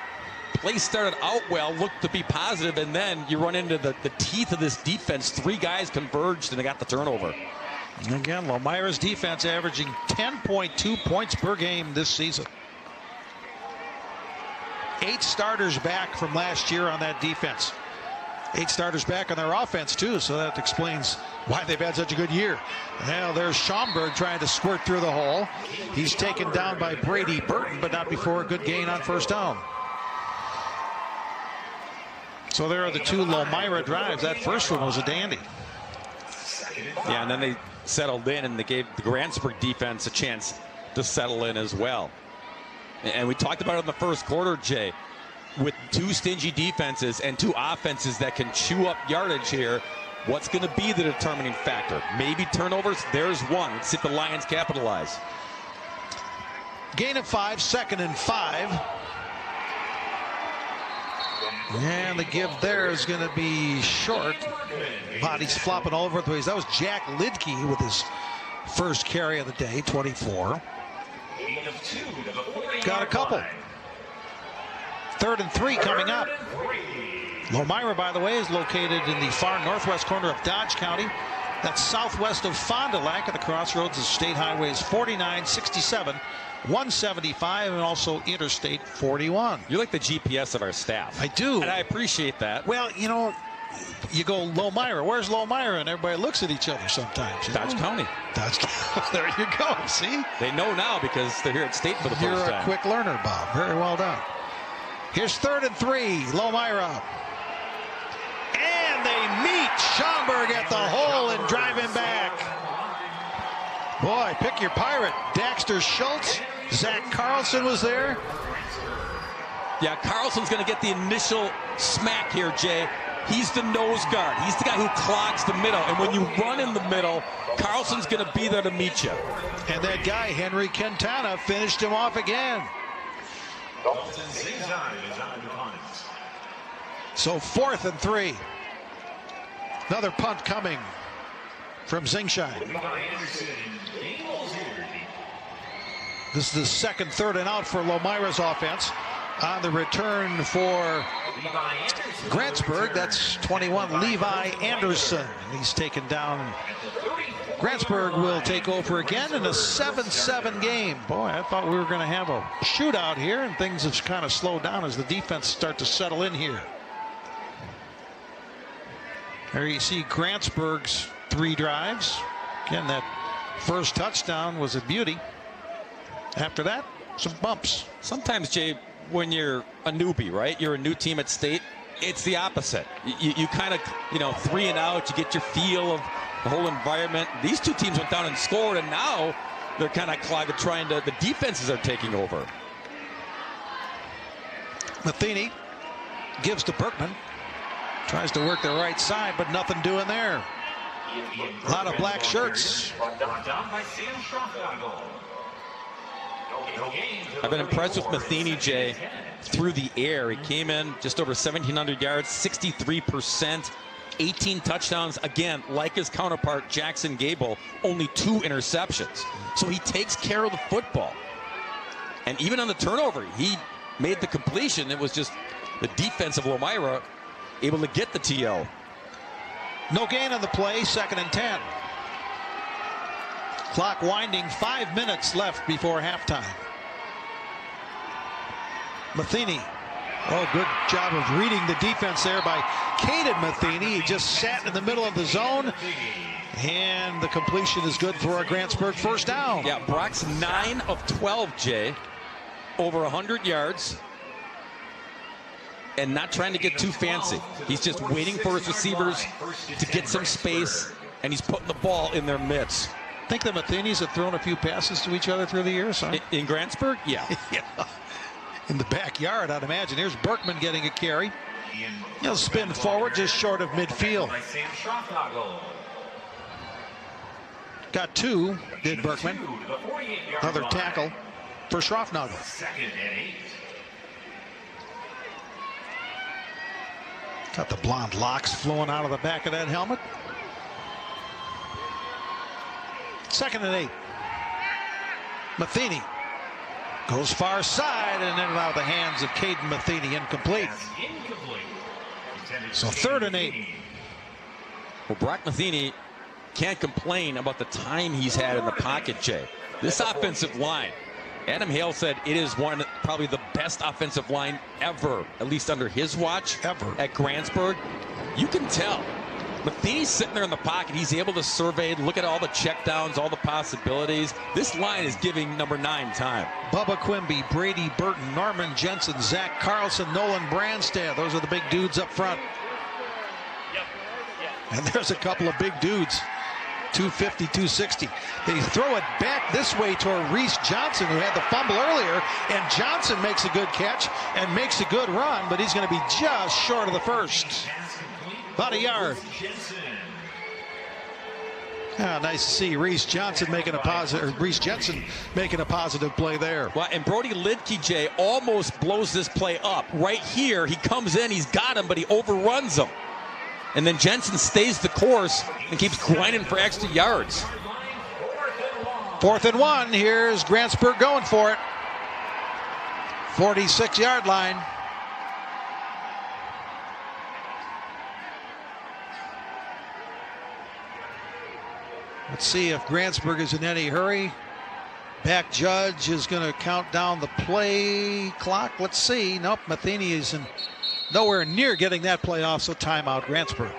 play started out well, looked to be positive, and then you run into the teeth of this defense. 3 guys converged, and they got the turnover. And again, Lomira's defense averaging 10.2 points per game this season. 8 starters back from last year on that defense. 8 starters back on their offense, too, so that explains why they've had such a good year. Now there's Schaumberg trying to squirt through the hole. He's taken down by Brady Burton, but not before a good gain on first down. So there are the two Lomira drives. That first one was a dandy. Yeah, and then they settled in, and they gave the Grantsburg defense a chance to settle in as well. And we talked about it in the first quarter, Jay. With two stingy defenses and two offenses that can chew up yardage here, what's going to be the determining factor? Maybe turnovers. There's one. Let's see if the Lions capitalize. Gain of 5, 2nd and 5. And the give there is going to be short. Body's flopping all over the place. That was Jack Lidke with his first carry of the day, 24. Got a couple. 3rd and 3 coming up. Lomira, by the way, is located in the far northwest corner of Dodge County. That's southwest of Fond du Lac at the crossroads of State Highways 49, 67, 175, and also Interstate 41. You're like the GPS of our staff. I do. And I appreciate that. Well, you know, you go Lomira. Where's Lomira? And everybody looks at each other sometimes. Dodge County. Dodge County. There you go. See? They know now because they're here at State for the first time. You're a quick learner, Bob. Very well done. Here's 3rd and 3. Lomira. And they meet Schaumberg at the hole and drive him back. Boy, pick your pirate. Daxter Schultz. Zach Carlson was there. Yeah, Carlson's going to get the initial smack here, Jay. He's the nose guard. He's the guy who clogs the middle. And when you run in the middle, Carlson's going to be there to meet you. And that guy, Henry Quintana, finished him off again. So 4th and 3. Another punt coming from Zingshine. This is the 2nd, 3rd and out for Lomira's offense. On the return for Grantsburg, that's 21, Levi Anderson. He's taken down. Grantsburg will take over again in a 7-7 game. Boy, I thought we were going to have a shootout here, and things have kind of slowed down as the defense start to settle in here. There you see Grantsburg's 3 drives. Again, that first touchdown was a beauty. After that, some bumps. Sometimes, Jay, when you're a newbie, right? You're a new team at State. It's the opposite. You kind of, 3 and out. You get your feel of the whole environment. These two teams went down and scored, and now they're kind of clogged, the defenses are taking over. Matheny gives to Berkman. Tries to work the right side, but nothing doing there. A lot of black shirts. I've been impressed with Matheny, Jay, through the air. He came in just over 1,700 yards, 63%, 18 touchdowns. Again, like his counterpart, Jackson Gable, only 2 interceptions. So he takes care of the football. And even on the turnover, he made the completion. It was just the defense of Lomira able to get the TO. No gain on the play, 2nd and 10. Clock winding, 5 minutes left before halftime. Matheny. Oh, good job of reading the defense there by Caden Matheny. He just sat in the middle of the zone. And the completion is good for a Grantsburg first down. Yeah, Brock's 9 of 12, Jay. Over 100 yards. And not trying to get too fancy. He's just waiting for his receivers to get some space, and he's putting the ball in their midst. Think the Matheny's have thrown a few passes to each other through the years, huh? In Grantsburg? Yeah. Yeah. In the backyard, I'd imagine. Here's Berkman getting a carry. He'll spin forward just short of midfield. Got 2, did Berkman. Another tackle for Schroffnagel. Got the blonde locks flowing out of the back of that helmet. 2nd and 8. Matheny goes far side and in and out of the hands of Caden Matheny. Incomplete. So 3rd and 8. Well, Brock Matheny can't complain about the time he's had in the pocket, Jay. This offensive line, Adam Hale said it is probably the best offensive line ever, at least under his watch, ever, at Grantsburg. You can tell Matheny's sitting there in the pocket. He's able to survey, look at all the checkdowns, all the possibilities. This line is giving number 9 time. Bubba Quimby, Brady Burton, Norman Jensen, Zach Carlson, Nolan Brandstad. Those are the big dudes up front. And there's a couple of big dudes. 250, 260. They throw it back this way toward Reese Johnson, who had the fumble earlier, and Johnson makes a good catch and makes a good run, but he's going to be just short of the first. About a yard. Nice to see Reese Jensen making a positive play there. Well, and Brody Lidke, Jay, almost blows this play up. Right here, he comes in, he's got him, but he overruns him. And then Jensen stays the course and keeps grinding for extra yards. 4th and 1. Here's Grantsburg going for it. 46-yard line. Let's see if Grantsburg is in any hurry. Back judge is going to count down the play clock. Let's see. Nope, Matheny is nowhere near getting that play off, so timeout Grantsburg.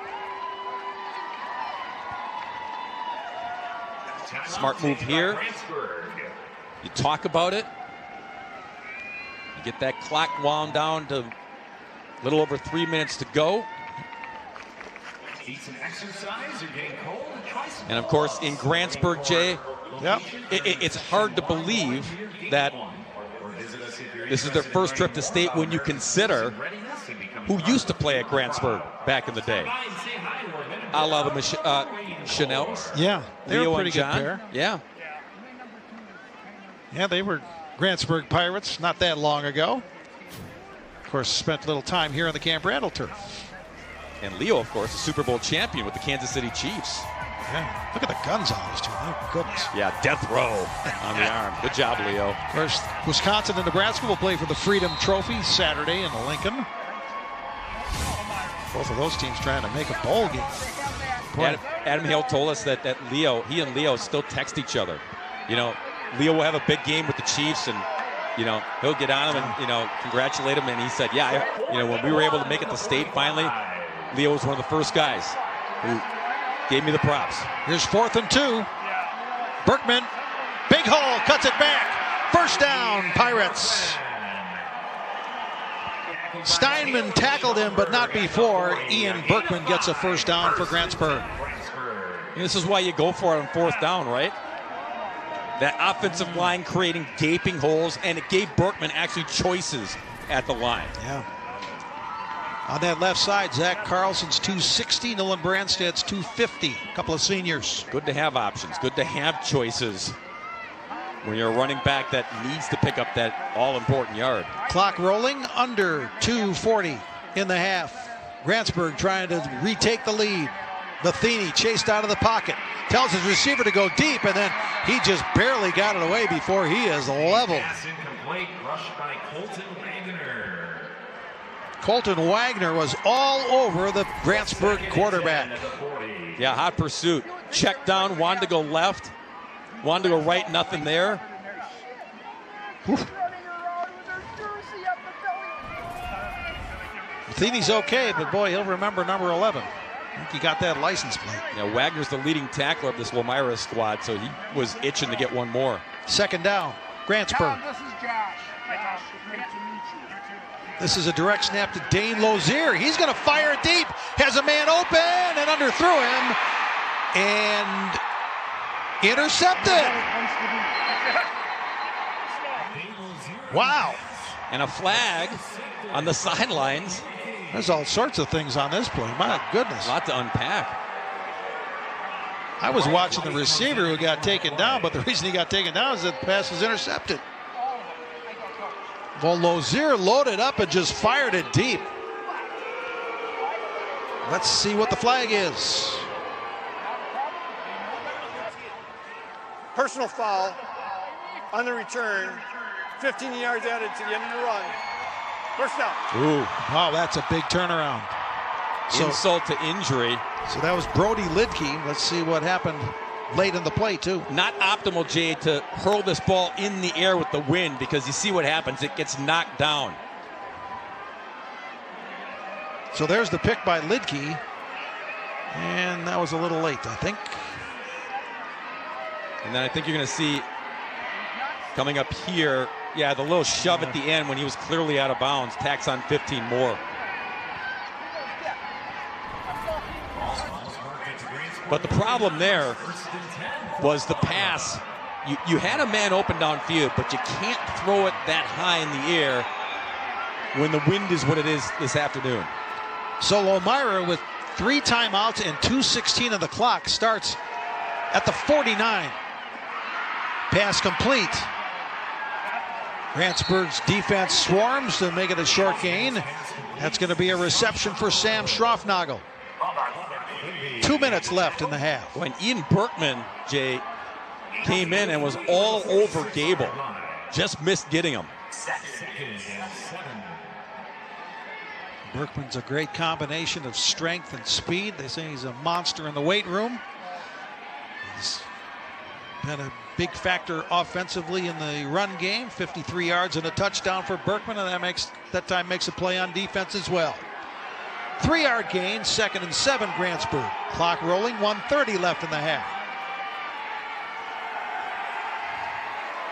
Smart move here. You talk about it. You get that clock wound down to a little over 3 minutes to go. And of course, in Grantsburg, Jay, it's hard to believe that this is their first trip to state when you consider who used to play at Grantsburg back in the day. A la the Chanels. Yeah, they Leo were pretty and John. good pair. Yeah. Yeah, they were Grantsburg Pirates not that long ago. Of course, spent a little time here on the Camp Randall turf. And Leo, of course, a Super Bowl champion with the Kansas City Chiefs. Yeah, look at the guns on these two. Oh, goodness. Yeah, death row on the arm. Good job, Leo. Of course, Wisconsin and Nebraska will play for the Freedom Trophy Saturday in Lincoln. Both of those teams trying to make a bowl game. Adam Hale told us that he and Leo still text each other. You know, Leo will have a big game with the Chiefs, and you know he'll get on him and congratulate him. And he said, yeah, when we were able to make it to state finally, Leo was one of the first guys who gave me the props. Here's 4th and 2. Berkman, big hole, cuts it back. First down, Pirates. Steinman tackled him, but not before. Ian Berkman gets a first down for Grantsburg. And this is why you go for it on 4th down, right? That offensive line creating gaping holes, and it gave Berkman actually choices at the line. Yeah. On that left side, Zach Carlson's 260, Nolan Brandstad's 250. A couple of seniors. Good to have options. Good to have choices when you're a running back that needs to pick up that all-important yard. Clock rolling, under 2:40 in the half. Grantsburg trying to retake the lead. Matheny chased out of the pocket. Tells his receiver to go deep, and then he just barely got it away before he is leveled. Colton Wagner was all over the Grantsburg quarterback. Yeah, hot pursuit. Check down, wanted to go left, wanted to go right, nothing there. Matheny's okay, but boy, he'll remember number 11. I think he got that license plate. Yeah, Wagner's the leading tackler of this Lomira squad, so he was itching to get one more. 2nd down, Grantsburg. This is Josh. This is a direct snap to Dane Lozier. He's going to fire it deep. Has a man open and underthrew him. And intercepted. Wow. And a flag on the sidelines. There's all sorts of things on this play. My goodness. A lot to unpack. I was watching the receiver who got taken down, but the reason he got taken down is that the pass was intercepted. Well, Lozier loaded up and just fired it deep. Let's see what the flag is. Personal foul on the return. 15 yards added to the end of the run. First down. Ooh. Wow, that's a big turnaround. Insult to injury. So that was Brody Lidke. Let's see what happened late in the play, too. Not optimal, Jay, to hurl this ball in the air with the wind, because you see what happens. It gets knocked down. So there's the pick by Lidke. And that was a little late, I think. And then I think you're going to see coming up here, yeah, the little shove at the end when he was clearly out of bounds, tacks on 15 more. But the problem there was the pass. You had a man open downfield, but you can't throw it that high in the air when the wind is what it is this afternoon. So Lomira with 3 timeouts and 2:16 of the clock starts at the 49. Pass complete. Grantsburg's defense swarms to make it a short gain. That's going to be a reception for Sam Schroffnagel. 2 minutes left in the half. When Ian Berkman, Jay, came in and was all over Gable, just missed getting him. Berkman's a great combination of strength and speed. They say he's a monster in the weight room. He's been a big factor offensively in the run game. 53 yards and a touchdown for Berkman, and that time makes a play on defense as well. 3-yard gain, 2nd and 7, Grantsburg. Clock rolling, 1:30 left in the half.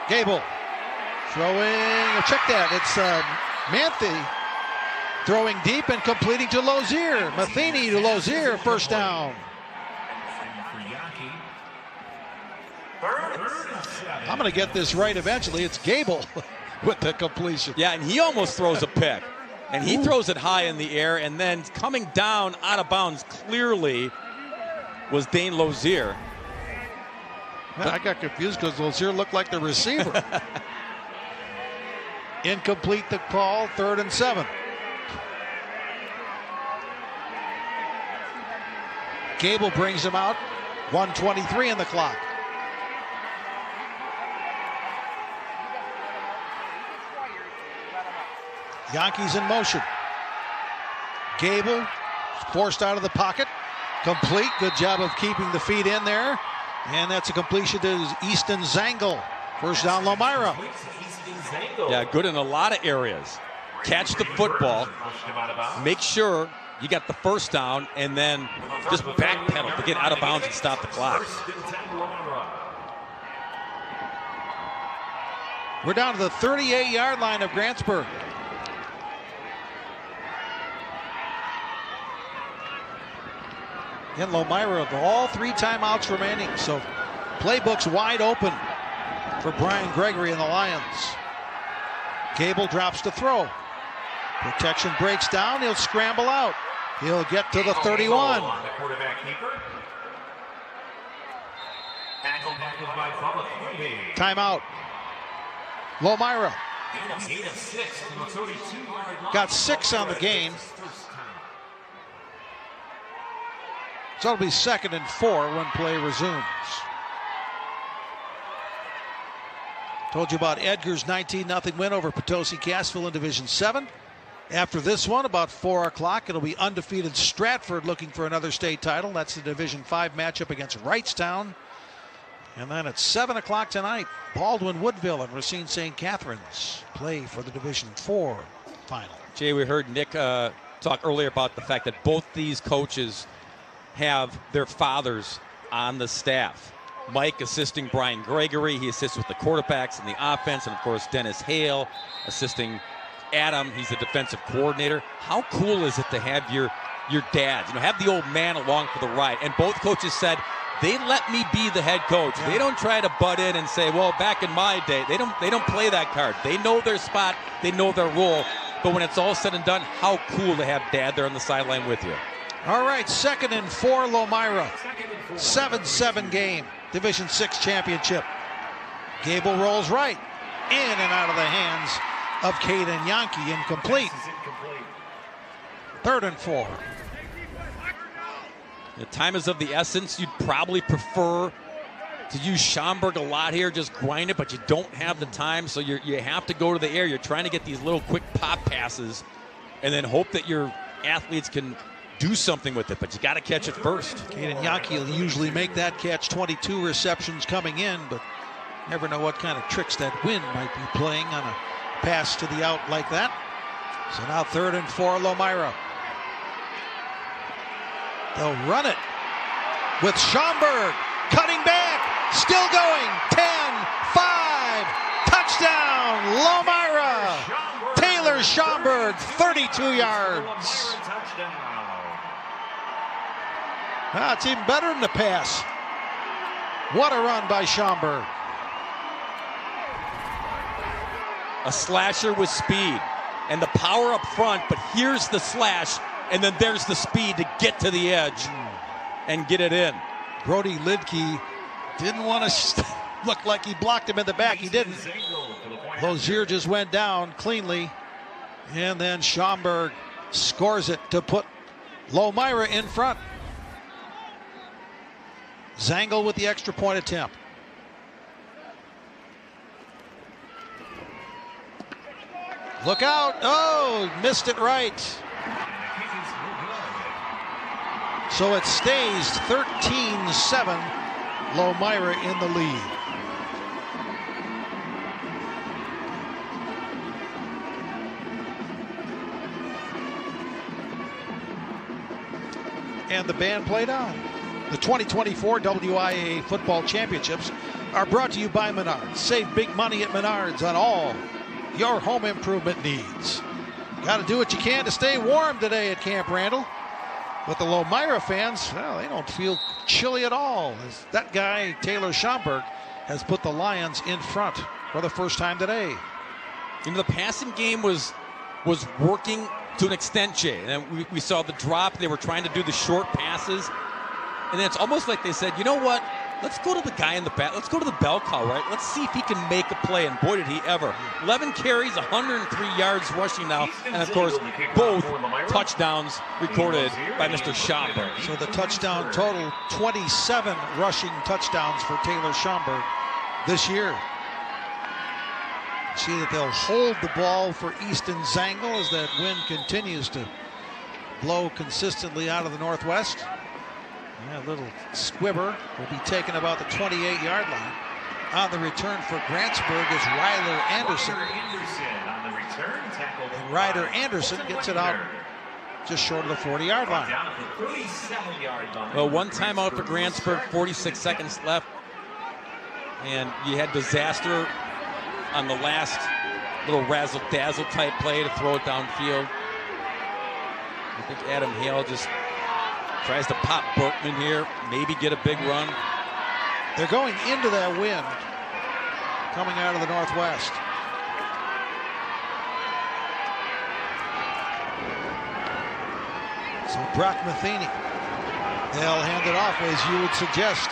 Gable throwing, check that, it's Manthe throwing deep and completing to Lozier. Matheny to Lozier, first down. I'm going to get this right eventually. It's Gable with the completion. Yeah, and he almost throws a pick. And he throws it high in the air, and then coming down out of bounds clearly was Dane Lozier. I got confused because Lozier looked like the receiver. Incomplete the call, 3rd and 7. Gable brings him out, 1:23 in the clock. Yankees in motion. Gable forced out of the pocket. Complete. Good job of keeping the feet in there. And that's a completion to Easton Zangle. First down, Lomira. Yeah, good in a lot of areas. Catch the football. Make sure you got the first down, and then just backpedal to get out of bounds and stop the clock. We're down to the 38-yard line of Grantsburg. Again, Lomira with all 3 timeouts remaining, so playbook's wide open for Brian Gregory and the Lions. Gable drops to throw. Protection breaks down. He'll scramble out. He'll get to the 31. Timeout. Lomira. Got 6 on the gain. So it'll be 2nd and 4 when play resumes. Told you about Edgar's 19-0 win over Potosi-Cassville in Division 7. After this one, about 4 o'clock, it'll be undefeated Stratford looking for another state title. That's the Division 5 matchup against Wrightstown. And then at 7 o'clock tonight, Baldwin-Woodville and Racine St. Catharines play for the Division 4 final. Jay, we heard Nick talk earlier about the fact that both these coaches have their fathers on the staff. Mike assisting Brian Gregory. He assists with the quarterbacks and the offense. And, of course, Dennis Hale assisting Adam. He's the defensive coordinator. How cool is it to have your dad, have the old man along for the ride? And both coaches said, they let me be the head coach. Yeah. They don't try to butt in and say, well, back in my day. They don't play that card. They know their spot. They know their role. But when it's all said and done, how cool to have Dad there on the sideline with you. All right, 2nd and 4, Lomira. 7-7 game, Division 6 championship. Gable rolls right, in and out of the hands of Caden Yankee, incomplete. 3rd and 4. The time is of the essence. You'd probably prefer to use Schaumberg a lot here, just grind it, but you don't have the time, so you have to go to the air. You're trying to get these little quick pop passes and then hope that your athletes can do something with it, but you got to catch it first. Caden Yankee will usually make that catch, 22 receptions coming in, but never know what kind of tricks that wind might be playing on a pass to the out like that. So now 3rd and 4, Lomira. They'll run it. with Schaumberg cutting back, still going, 10, 5, touchdown, Lomira. Taylor Schaumberg, 32 yards. It's even better than the pass. What a run by Schaumberg. A slasher with speed and the power up front, but here's the slash, and then there's the speed to get to the edge and get it in. Brody Lidke didn't want to look like he blocked him in the back. He didn't. Lozier just went down cleanly, and then Schaumberg scores it to put Lomira in front. Zangle with the extra point attempt. Look out. Oh, missed it right. So it stays 13-7. Lomira in the lead. And the band played on. The 2024 WIAA Football Championships are brought to you by Menards. Save big money at Menards on all your home improvement needs. Got to do what you can to stay warm today at Camp Randall. But the Lomira fans, well, they don't feel chilly at all, as that guy, Taylor Schaumberg, has put the Lions in front for the first time today. You know, the passing game was working to an extent, Jay. And we saw the drop. They were trying to do the short passes. And then it's almost like they said, you know what? Let's go to the guy in the back. Let's go to the bell cow, right? Let's see if he can make a play. And boy, did he ever. 11 carries, 103 yards rushing now. And, of course, both touchdowns recorded by Mr. Schaumberg. So the touchdown total, 27 rushing touchdowns for Taylor Schaumberg this year. See that they'll hold the ball for Easton Zangle as that wind continues to blow consistently out of the northwest. Yeah, a little squibber will be taken about the 28-yard line. On the return for Grantsburg is Ryder Anderson. And Ryder Anderson gets it out just short of the 40-yard line. Well, one timeout for Grantsburg, 46 seconds left. And you had disaster on the last little razzle-dazzle type play to throw it downfield. I think Adam Hale just tries to pop Berkman here, maybe get a big run. They're going into that wind coming out of the northwest. So Brock Matheny, they'll hand it off, as you would suggest,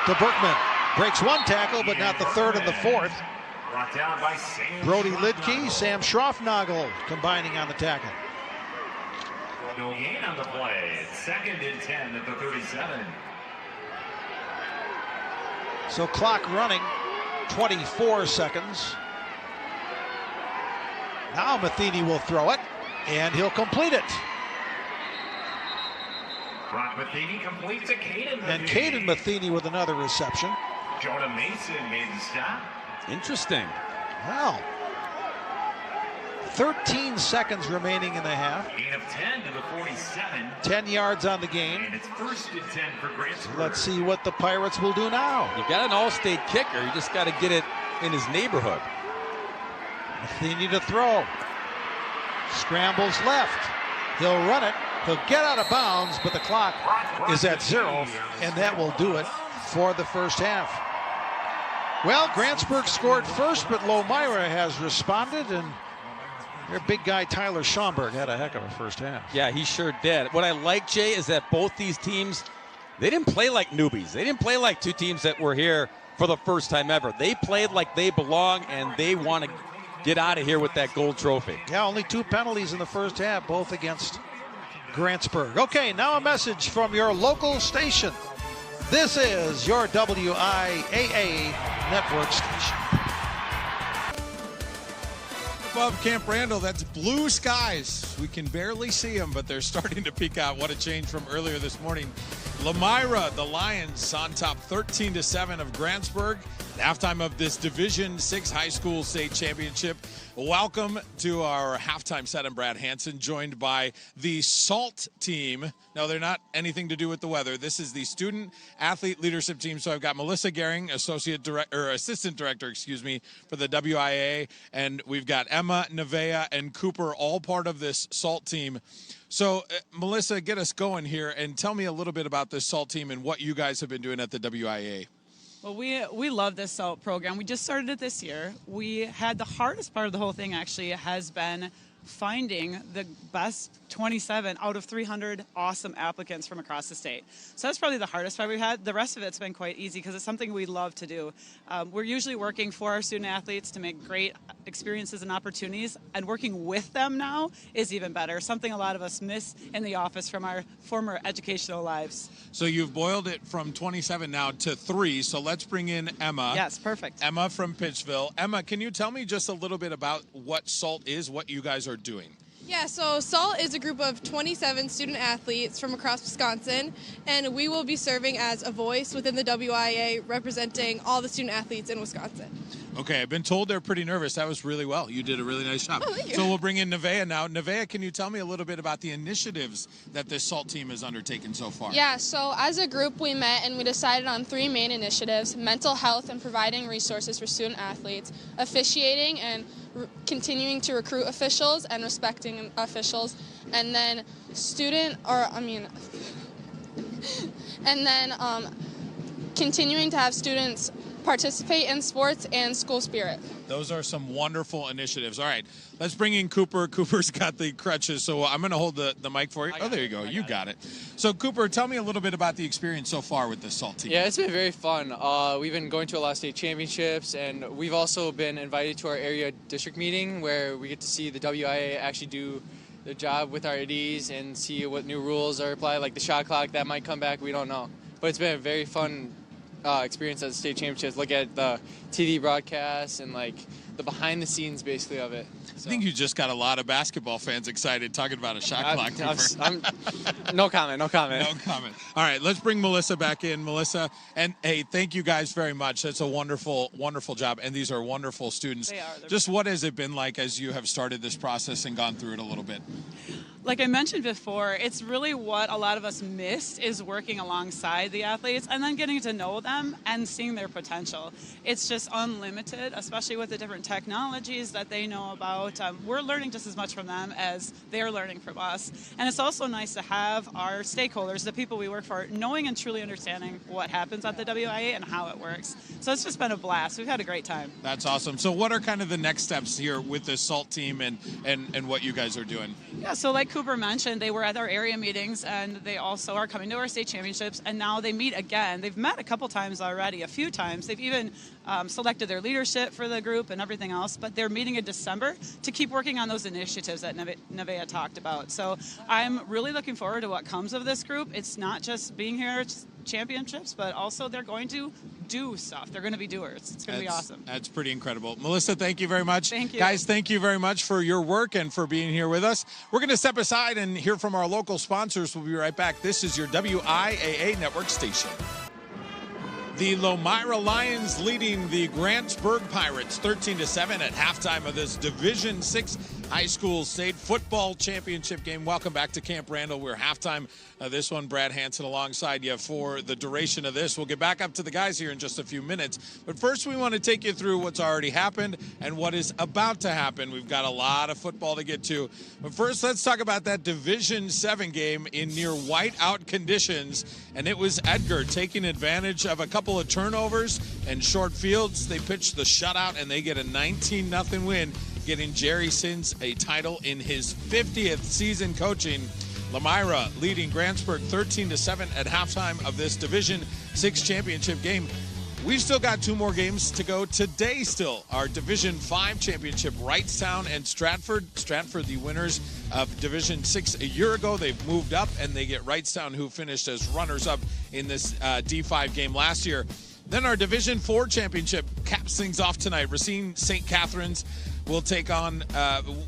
to Berkman. Breaks one tackle, but not the third and the fourth. Brody Lidke, Sam Schroffnagel combining on the tackle. No gain on the play. 2nd and 10 at the 37. So clock running, 24 seconds. Now Matheny will throw it, and he'll complete it. Brock Matheny completes to Caden Matheny. And Caden Matheny with another reception. Jonah Mason made the stop. Interesting. Wow. 13 seconds remaining in the half. Gain of 10 to the 47. 10 yards on the game. And it's 1st and 10 for Grantsburg. Let's see what the Pirates will do now. You've got an all-state kicker. You just got to get it in his neighborhood. Matheny to throw. Scrambles left. He'll run it. He'll get out of bounds, but the clock is at 0, and that will do it for the first half. Well, Grantsburg scored first, but Lomira has responded, and their big guy Tyler Schaumberg had a heck of a first half. Yeah, he sure did. What I like, Jay, is that both these teams, they didn't play like newbies. They didn't play like two teams that were here for the first time ever. They played like they belong, and they want to get out of here with that gold trophy. Yeah, only 2 penalties in the first half, both against Grantsburg. Okay, now a message from your local station. This is your WIAA network station. Above Camp Randall, that's blue skies. We can barely see them, but they're starting to peek out. What a change from earlier this morning. Lomira, the Lions, on top 13-7 of Grantsburg. Halftime of this Division VI High School State Championship. Welcome to our halftime set. I'm Brad Hansen, joined by the SALT team. No, they're not anything to do with the weather. This is the Student Athlete Leadership Team. So I've got Melissa Gehring, Assistant Director, for the WIAA, and we've got Emma, Nevaeh, and Cooper, all part of this SALT team. So, Melissa, get us going here and tell me a little bit about this SALT team and what you guys have been doing at the WIAA. Well, we love this SALT program. We just started it this year. We had the hardest part of the whole thing actually has been finding the best 27 out of 300 awesome applicants from across the state. So that's probably the hardest part we've had. The rest of it's been quite easy because it's something we love to do. We're usually working for our student athletes to make great experiences and opportunities, and working with them now is even better, something a lot of us miss in the office from our former educational lives. So you've boiled it from 27 now to 3, so let's bring in Emma. Yes, perfect. Emma from Pittsville. Emma, can you tell me just a little bit about what SALT is, what you guys are doing? Yeah, so SALT is a group of 27 student athletes from across Wisconsin, and we will be serving as a voice within the WIAA representing all the student athletes in Wisconsin. Okay, I've been told they're pretty nervous. That was really well. You did a really nice job. Oh, thank you. So we'll bring in Nevaeh now. Nevaeh, can you tell me a little bit about the initiatives that this SALT team has undertaken so far? Yeah, so as a group we met and we decided on 3 main initiatives: mental health and providing resources for student athletes, officiating and continuing to recruit officials and respecting officials, and then continuing to have students participate in sports and school spirit. Those are some wonderful initiatives. All right, let's bring in Cooper. Cooper's got the crutches, so I'm going to hold the mic for you. Oh, there you go. You got it. So, Cooper, tell me a little bit about the experience so far with the SALT team. Yeah, it's been very fun. We've been going to a lot of state championships, and we've also been invited to our area district meeting where we get to see the WIAA actually do their job with our IDs and see what new rules are applied, like the shot clock that might come back. We don't know. But it's been a very fun experience at the state championships. Look at the TV broadcasts and like the behind the scenes basically of it. So. I think you just got a lot of basketball fans excited talking about a shot clock. No comment. No comment. All right, let's bring Melissa back in. Melissa, and hey, thank you guys very much. That's a wonderful, wonderful job, and these are wonderful students. They are. Just what has it been like as you have started this process and gone through it a little bit? Like I mentioned before, it's really what a lot of us missed is working alongside the athletes and then getting to know them and seeing their potential. It's just unlimited, especially with the different technologies that they know about. We're learning just as much from them as they're learning from us. And it's also nice to have our stakeholders, the people we work for, knowing and truly understanding what happens at the WIAA and how it works. So it's just been a blast. We've had a great time. That's awesome. So what are kind of the next steps here with the SALT team and what you guys are doing? Yeah, so like Cooper mentioned, they were at our area meetings, and they also are coming to our state championships, and now they meet again. They've met a couple times already, a few times. They've even selected their leadership for the group and everything else, but they're meeting in December to keep working on those initiatives that Nevaeh talked about. So I'm really looking forward to what comes of this group. It's not just being here at championships, but also they're going to do stuff. They're going to be doers. It's going to be awesome. That's pretty incredible. Melissa, thank you very much. Thank you. Guys, thank you very much for your work and for being here with us. We're going to step aside and hear from our local sponsors. We'll be right back. This is your WIAA network station. The Lomira Lions leading the Grantsburg Pirates 13-7 at halftime of this Division VI High School State Football Championship game. Welcome back to Camp Randall. We're halftime this one. Brad Hansen alongside you for the duration of this. We'll get back up to the guys here in just a few minutes. But first, we want to take you through what's already happened and what is about to happen. We've got a lot of football to get to. But first, let's talk about that Division VII game in near whiteout conditions. And it was Edgar taking advantage of a couple of turnovers and short fields. They pitched the shutout, and they get a 19-0 win, getting Jerry Sins a title in his 50th season coaching. Lomira leading Grantsburg 13-7 at halftime of this Division VI championship game. We've still got 2 more games to go today still. Our Division V championship, Wrightstown and Stratford. Stratford, the winners of Division VI a year ago. They've moved up, and they get Wrightstown, who finished as runners-up in this D5 game last year. Then our Division IV championship caps things off tonight. Racine St. Catherine's will take on,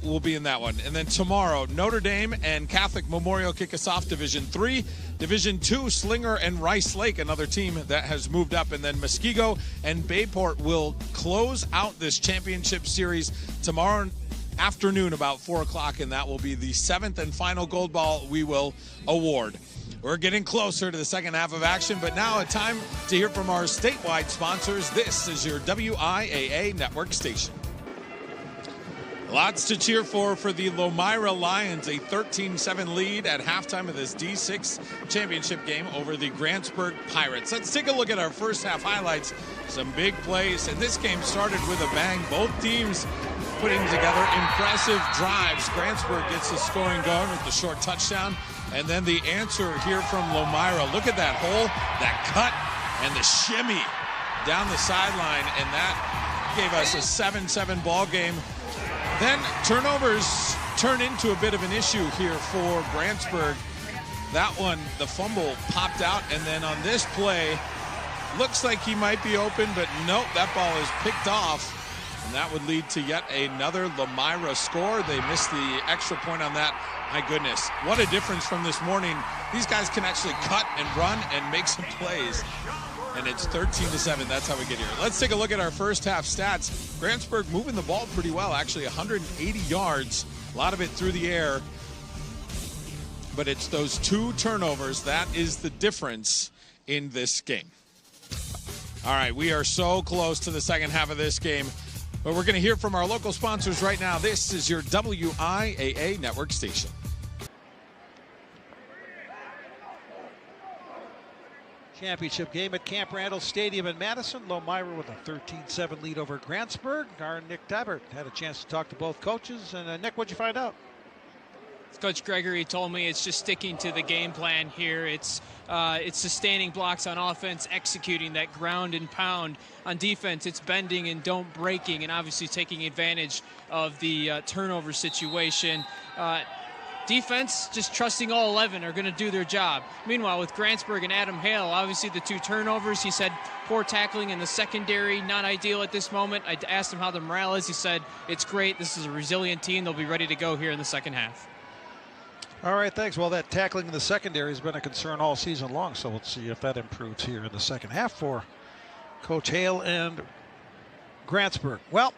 will be in that one. And then tomorrow, Notre Dame and Catholic Memorial kick us off Division III. Division II, Slinger and Rice Lake, another team that has moved up. And then Muskego and Bayport will close out this championship series tomorrow afternoon about 4 o'clock, and that will be the 7th and final gold ball we will award. We're getting closer to the second half of action, but now a time to hear from our statewide sponsors. This is your WIAA network station. Lots to cheer for the Lomira Lions, a 13-7 lead at halftime of this D6 championship game over the Grantsburg Pirates. Let's take a look at our first half highlights. Some big plays, and this game started with a bang. Both teams putting together impressive drives. Grantsburg gets the scoring going with the short touchdown, and then the answer here from Lomira. Look at that hole, that cut, and the shimmy down the sideline, and that gave us a 7-7 ball game. Then turnovers turn into a bit of an issue here for Grantsburg. That one, the fumble popped out, and then on this play, looks like he might be open, but nope, that ball is picked off, and that would lead to yet another Lomira score. They missed the extra point on that. My goodness, what a difference from this morning. These guys can actually cut and run and make some plays. And it's 13-7. That's how we get here. Let's take a look at our first half stats. Grantsburg moving the ball pretty well, actually 180 yards, a lot of it through the air. But it's those 2 turnovers that is the difference in this game. All right, we are so close to the second half of this game, but we're going to hear from our local sponsors right now. This is your WIAA network station. Championship game at Camp Randall Stadium in Madison. Lomira with a 13-7 lead over Grantsburg. Our Nick Tabbert had a chance to talk to both coaches. And Nick, what'd you find out? Coach Gregory told me it's just sticking to the game plan here. It's sustaining blocks on offense, executing that ground and pound on defense. It's bending and don't breaking, and obviously taking advantage of the turnover situation. Defense, just trusting all 11 are going to do their job. Meanwhile, with Grantsburg and Adam Hale, obviously the 2 turnovers, he said poor tackling in the secondary, not ideal at this moment. I asked him how the morale is. He said it's great. This is a resilient team. They'll be ready to go here in the second half. All right, thanks. Well, that tackling in the secondary has been a concern all season long, so let's see if that improves here in the second half for Coach Hale and Grantsburg. Well,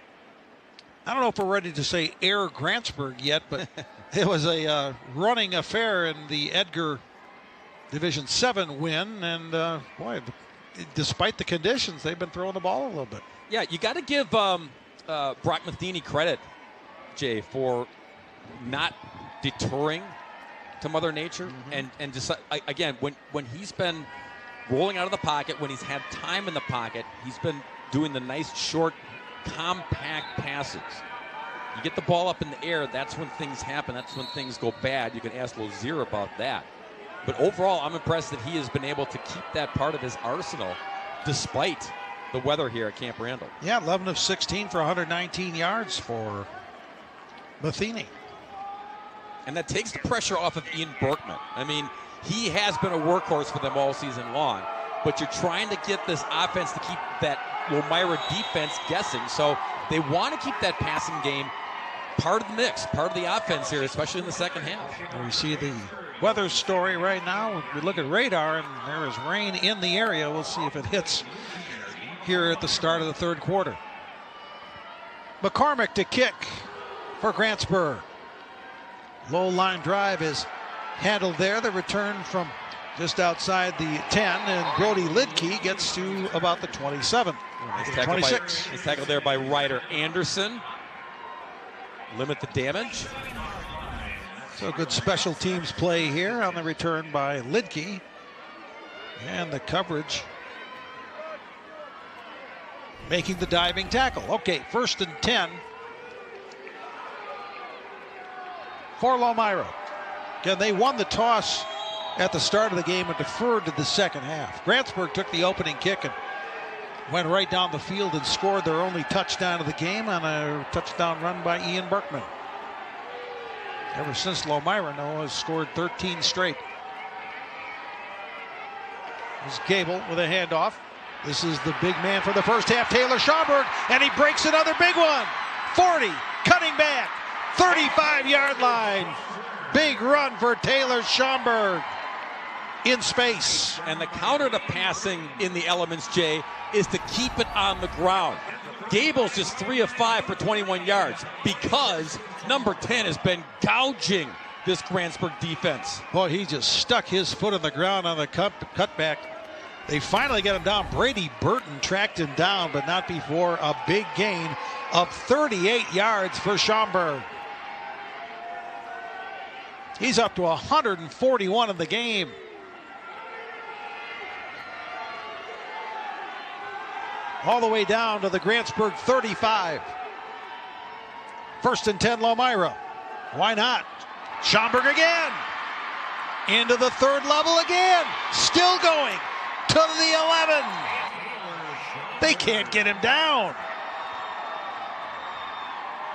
I don't know if we're ready to say air Grantsburg yet, but it was a running affair in the Edgar Division 7 win, and boy, despite the conditions, they've been throwing the ball a little bit. Yeah, you got to give Brock Matheny credit, Jay, for not deterring to Mother Nature, and just again, when he's been rolling out of the pocket, when he's had time in the pocket, he's been doing the nice short, compact passes. You get the ball up in the air, that's when things happen. That's when things go bad. You can ask Lozier about that. But overall, I'm impressed that he has been able to keep that part of his arsenal despite the weather here at Camp Randall. Yeah, 11 of 16 for 119 yards for Matheny. And that takes the pressure off of Ian Berkman. I mean, he has been a workhorse for them all season long, but you're trying to get this offense to keep that Lomira defense guessing. So they want to keep that passing game part of the mix, part of the offense here, especially in the second half. We see the weather story right now. We look at radar, and there is rain in the area. We'll see if it hits here at the start of the third quarter. McCormick to kick for Grantsburg. Low line drive is handled there. The return from just outside the 10, and Brody Lidke gets to about the 27. Nice 26. Nice tackle there by Ryder Anderson. Limit the damage. So good special teams play here on the return by Lidke. And the coverage making the diving tackle. Okay, 1st and 10 for Lomira. Again, they won the toss at the start of the game and deferred to the second half. Grantsburg took the opening kick and went right down the field and scored their only touchdown of the game on a touchdown run by Ian Berkman. Ever since Lomira has scored 13 straight. This is Gable with a handoff. This is the big man for the first half, Taylor Schaumberg, and he breaks another big one. 40, cutting back, 35-yard line. Big run for Taylor Schaumberg. in space. And the counter to passing in the elements, Jay, is to keep it on the ground. Gable's just 3 of 5 for 21 yards because number 10 has been gouging this Grantsburg defense. Boy, he just stuck his foot on the ground on the cutback. They finally get him down. Brady Burton tracked him down, but not before a big gain of 38 yards for Schaumberg. He's up to 141 in the game. All the way down to the Grantsburg 35. 1st and 10, Lomira. Why not? Schaumberg again. Into the 3rd level again. Still going to the 11. They can't get him down.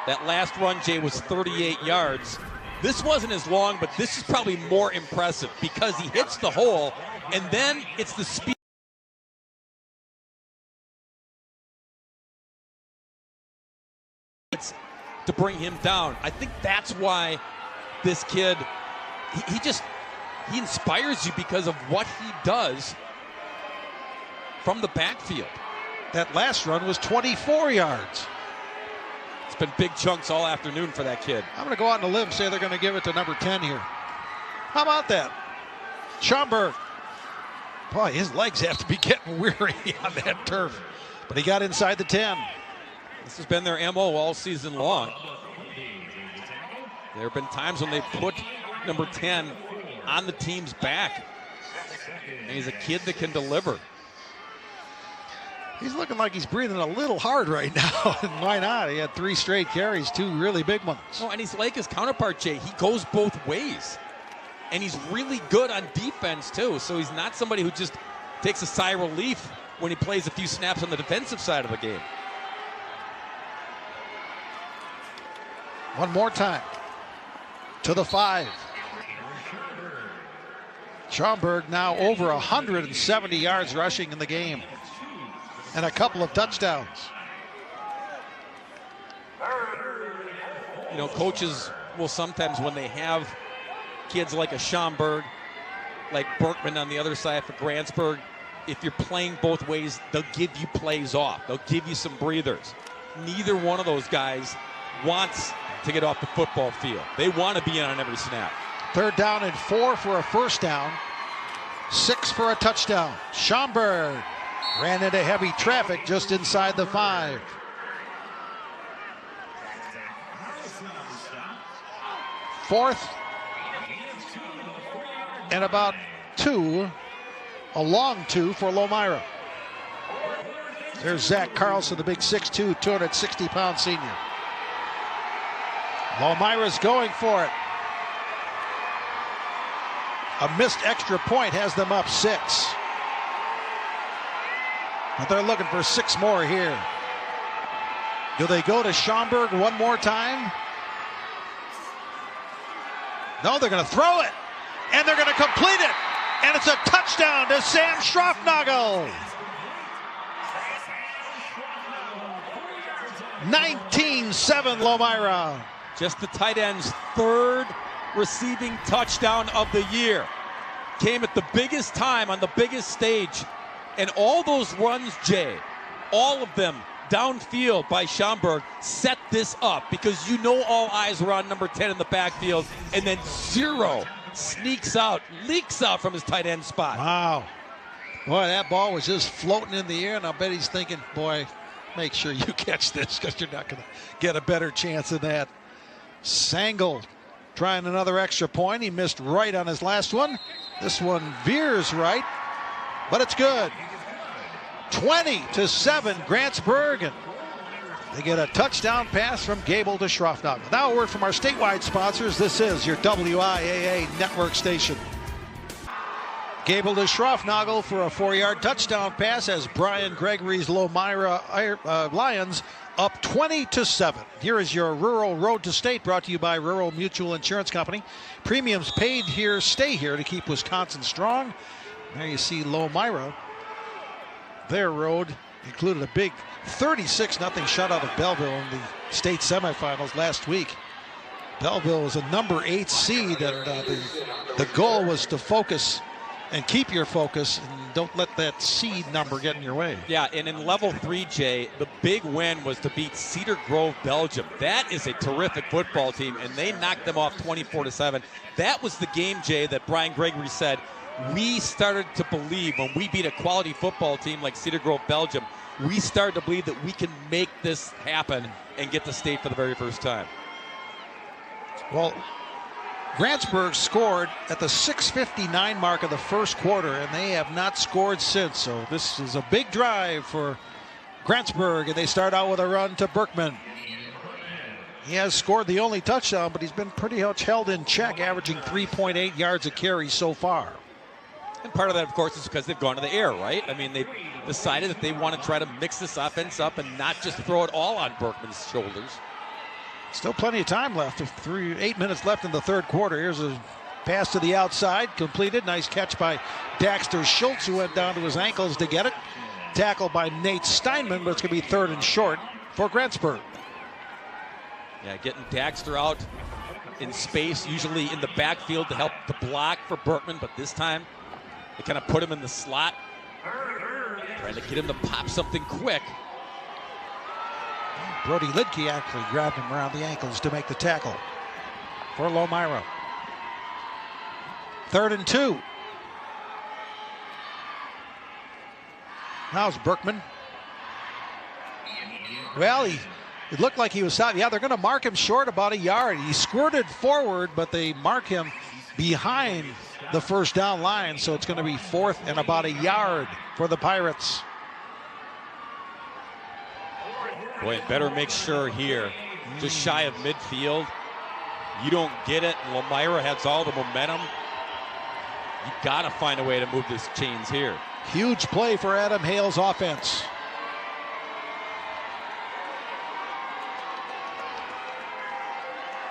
That last run, Jay, was 38 yards. This wasn't as long, but this is probably more impressive because he hits the hole, and then it's the speed to bring him down. I think that's why this kid, he inspires you because of what he does from the backfield. That last run was 24 yards. It's been big chunks all afternoon for that kid. I'm going to go out on a limb and say they're going to give it to number 10 here. How about that? Schaumberg. Boy, his legs have to be getting weary on that turf. But he got inside the 10. This has been their MO all season long. There have been times when they put number 10 on the team's back. And he's a kid that can deliver. He's looking like he's breathing a little hard right now. And why not? He had 3 straight carries, 2 really big ones. Oh, and he's like his counterpart, Jay. He goes both ways. And he's really good on defense, too. So he's not somebody who just takes a sigh of relief when he plays a few snaps on the defensive side of the game. One more time. To the 5. Schaumberg now over 170 yards rushing in the game. And a couple of touchdowns. You know, coaches will sometimes, when they have kids like a Schaumberg, like Berkman on the other side for Grantsburg, if you're playing both ways, they'll give you plays off. They'll give you some breathers. Neither one of those guys wants to get off the football field. They want to be in on every snap. 3rd down and 4 for a first down. 6 for a touchdown. Schaumberg ran into heavy traffic just inside the 5. Fourth and about 2, a long 2 for Lomira. There's Zach Carlson, the big 6'2", 260-pound senior. Lomira's going for it. A missed extra point has them up 6. But they're looking for 6 more here. Do they go to Schaumberg one more time? No, they're going to throw it. And they're going to complete it. And it's a touchdown to Sam Schroffnagel. 19-7 Lomira. Just the tight end's 3rd receiving touchdown of the year. Came at the biggest time on the biggest stage. And all those runs, Jay, all of them downfield by Schaumberg set this up because you know all eyes were on number 10 in the backfield, and then 0 sneaks out, leaks out from his tight end spot. Wow. Boy, that ball was just floating in the air, and I bet he's thinking, boy, make sure you catch this because you're not going to get a better chance than that. Sangle trying another extra point. He missed right on his last one. This one veers right, but it's good. 20-7 Grantsburg, and they get a touchdown pass from Gable to Schroffnagel. Now a word from our statewide sponsors. This is your WIAA network station. Gable to Schroffnagel for a 4-yard touchdown pass as Brian Gregory's Lomira Lions up 20-7. Here is your Rural Road to State, brought to you by Rural Mutual Insurance Company. Premiums paid here stay here to keep Wisconsin strong. There you see Lomira. Their road included a big 36-0 shutout of Belleville in the state semifinals last week. Belleville was a number 8 seed, and the goal was to focus and keep your focus and don't let that seed number get in your way. Yeah, and in level 3, Jay, the big win was to beat Cedar Grove, Belgium. That is a terrific football team, and they knocked them off 24-7. That was the game, Jay, that Brian Gregory said, we started to believe when we beat a quality football team like Cedar Grove, Belgium, we started to believe that we can make this happen and get to state for the very first time. Well, Grantsburg scored at the 6:59 mark of the first quarter, and they have not scored since. So this is a big drive for Grantsburg, and they start out with a run to Berkman. He has scored the only touchdown, but he's been pretty much held in check, averaging 3.8 yards a carry so far. And part of that, of course, is because they've gone to the air, right? I mean, they've decided that they want to try to mix this offense up and not just throw it all on Berkman's shoulders. Still plenty of time left. 8 minutes left in the third quarter. Here's a pass to the outside, completed. Nice catch by Daxter Schultz, who went down to his ankles to get it. Tackled by Nate Steinman, but it's going to be third and short for Grantsburg. Yeah, getting Daxter out in space, usually in the backfield to help the block for Berkman, but this time they kind of put him in the slot, trying to get him to pop something quick. Brody Lidke actually grabbed him around the ankles to make the tackle for Lomira. 3rd and 2. Now it's Berkman. Well, it looked like he was out. Yeah, they're going to mark him short about a yard. He squirted forward, but they mark him behind the first down line, so it's going to be 4th and about a yard for the Pirates. Boy, it better make sure here, just shy of midfield. You don't get it. Lomira has all the momentum. You got to find a way to move this chains here. Huge play for Adam Hale's offense.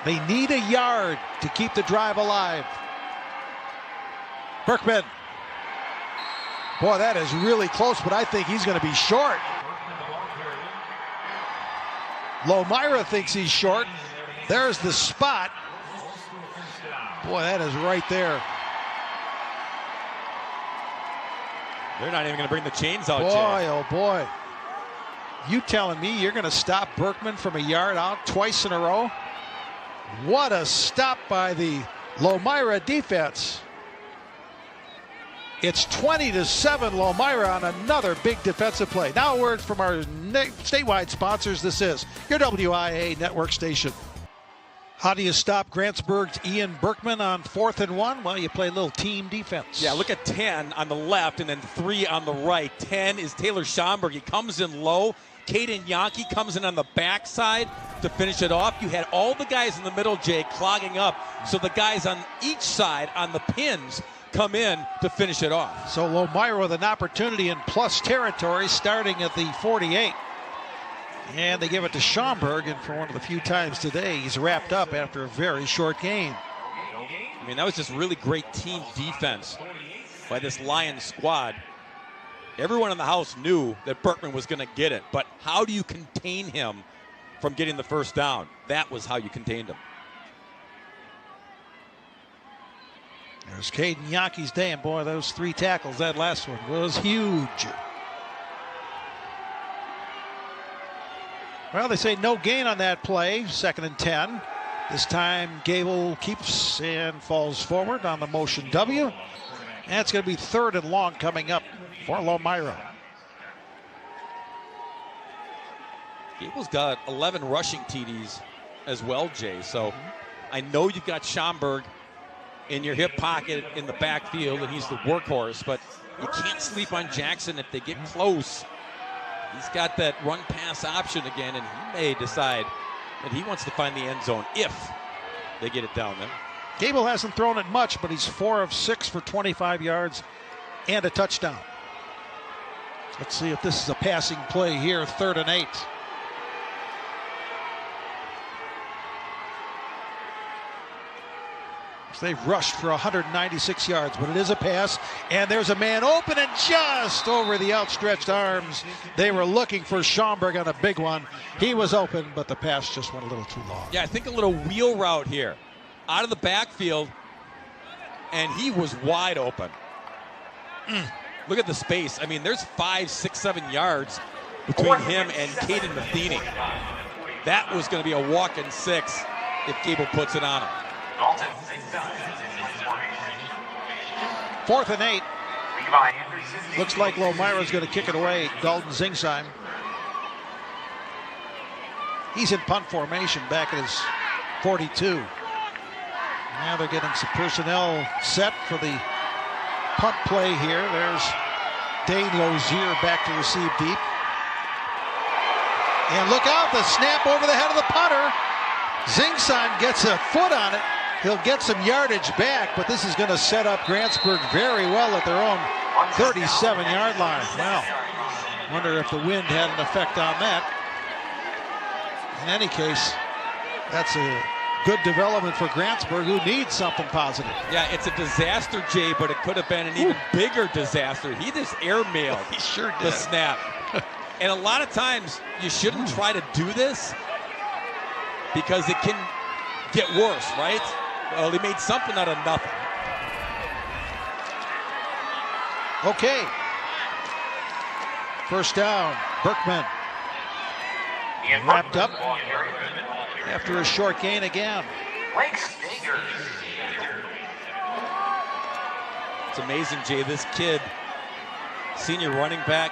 They need a yard to keep the drive alive. Berkman. Boy, that is really close, but I think he's going to be short. Lomira thinks he's short. There's the spot. Boy, that is right there. They're not even going to bring the chains out, boy, Jay. Oh boy. You telling me you're going to stop Berkman from a yard out twice in a row? What a stop by the Lomira defense. It's 20-7 Lomira on another big defensive play. Now a word from our statewide sponsors. This is your WIAA network station. How do you stop Grantsburg's Ian Berkman on 4th and 1? Well, you play a little team defense. Yeah, look at 10 on the left and then 3 on the right. 10 is Taylor Schaumberg. He comes in low. Caden Yankee comes in on the backside to finish it off. You had all the guys in the middle, Jay, clogging up. So the guys on each side on the pins come in to finish it off. So Lomira with an opportunity in plus territory starting at the 48. And they give it to Schaumberg, and for one of the few times today, he's wrapped up after a very short game. I mean, that was just really great team defense by this Lions squad. Everyone in the house knew that Berkman was going to get it, but how do you contain him from getting the first down? That was how you contained him. There's Caden Yankee's day, and boy, those 3 tackles, that last one was huge. Well, they say no gain on that play, 2nd and 10. This time Gable keeps and falls forward on the motion W. And it's going to be 3rd and long coming up for Lomira. Gable's got 11 rushing TDs as well, Jay. So I know you've got Schaumberg in your hip pocket in the backfield, and he's the workhorse, but you can't sleep on Jackson if they get close. He's got that run-pass option again, and he may decide that he wants to find the end zone if they get it down there. Gable hasn't thrown it much, but he's 4 of 6 for 25 yards and a touchdown. Let's see if this is a passing play here, 3rd and 8. They've rushed for 196 yards, but it is a pass, and there's a man open and just over the outstretched arms. They were looking for Schaumberg on a big one. He was open, but the pass just went a little too long. Yeah, I think a little wheel route here. Out of the backfield, and he was wide open. Look at the space. I mean, there's 5, 6, 7 yards between him and Caden Matheny. That was going to be a walk-in 6 if Gable puts it on him. 4th and 8. Looks like Lomira's going to kick it away. Dalton Zingsheim. He's in punt formation back at his 42. Now they're getting some personnel set for the punt play here. There's Dane Lozier back to receive deep. And look out, the snap over the head of the punter. Zingsheim gets a foot on it. He'll get some yardage back, but this is going to set up Grantsburg very well at their own 37-yard line. Well, wonder if the wind had an effect on that. In any case, that's a good development for Grantsburg, who needs something positive. Yeah, it's a disaster, Jay, but it could have been an even bigger disaster. He just airmailed He sure did. the snap. And a lot of times, you shouldn't try to do this because it can get worse, right? Well, he made something out of nothing. Okay. First down, Berkman. Wrapped up after a short gain again. It's amazing, Jay. This kid, senior running back,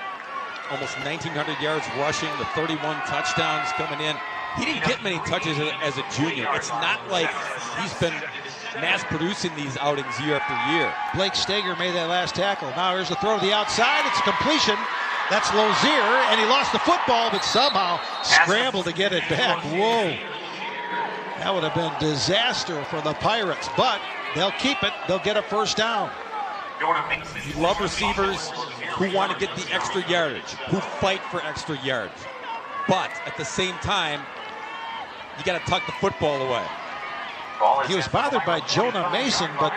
almost 1,900 yards rushing, the 31 touchdowns coming in. He didn't get many touches as a junior. It's not like he's been mass producing these outings year after year. Blake Steger made that last tackle. Now here's the throw to the outside. It's a completion. That's Lozier, and he lost the football, but somehow scrambled to get it back. Whoa. That would have been disaster for the Pirates, but they'll keep it. They'll get a first down. You love receivers who want to get the extra yardage, who fight for extra yards. But at the same time, you got to tuck the football away. He was bothered by Jonah Mason, but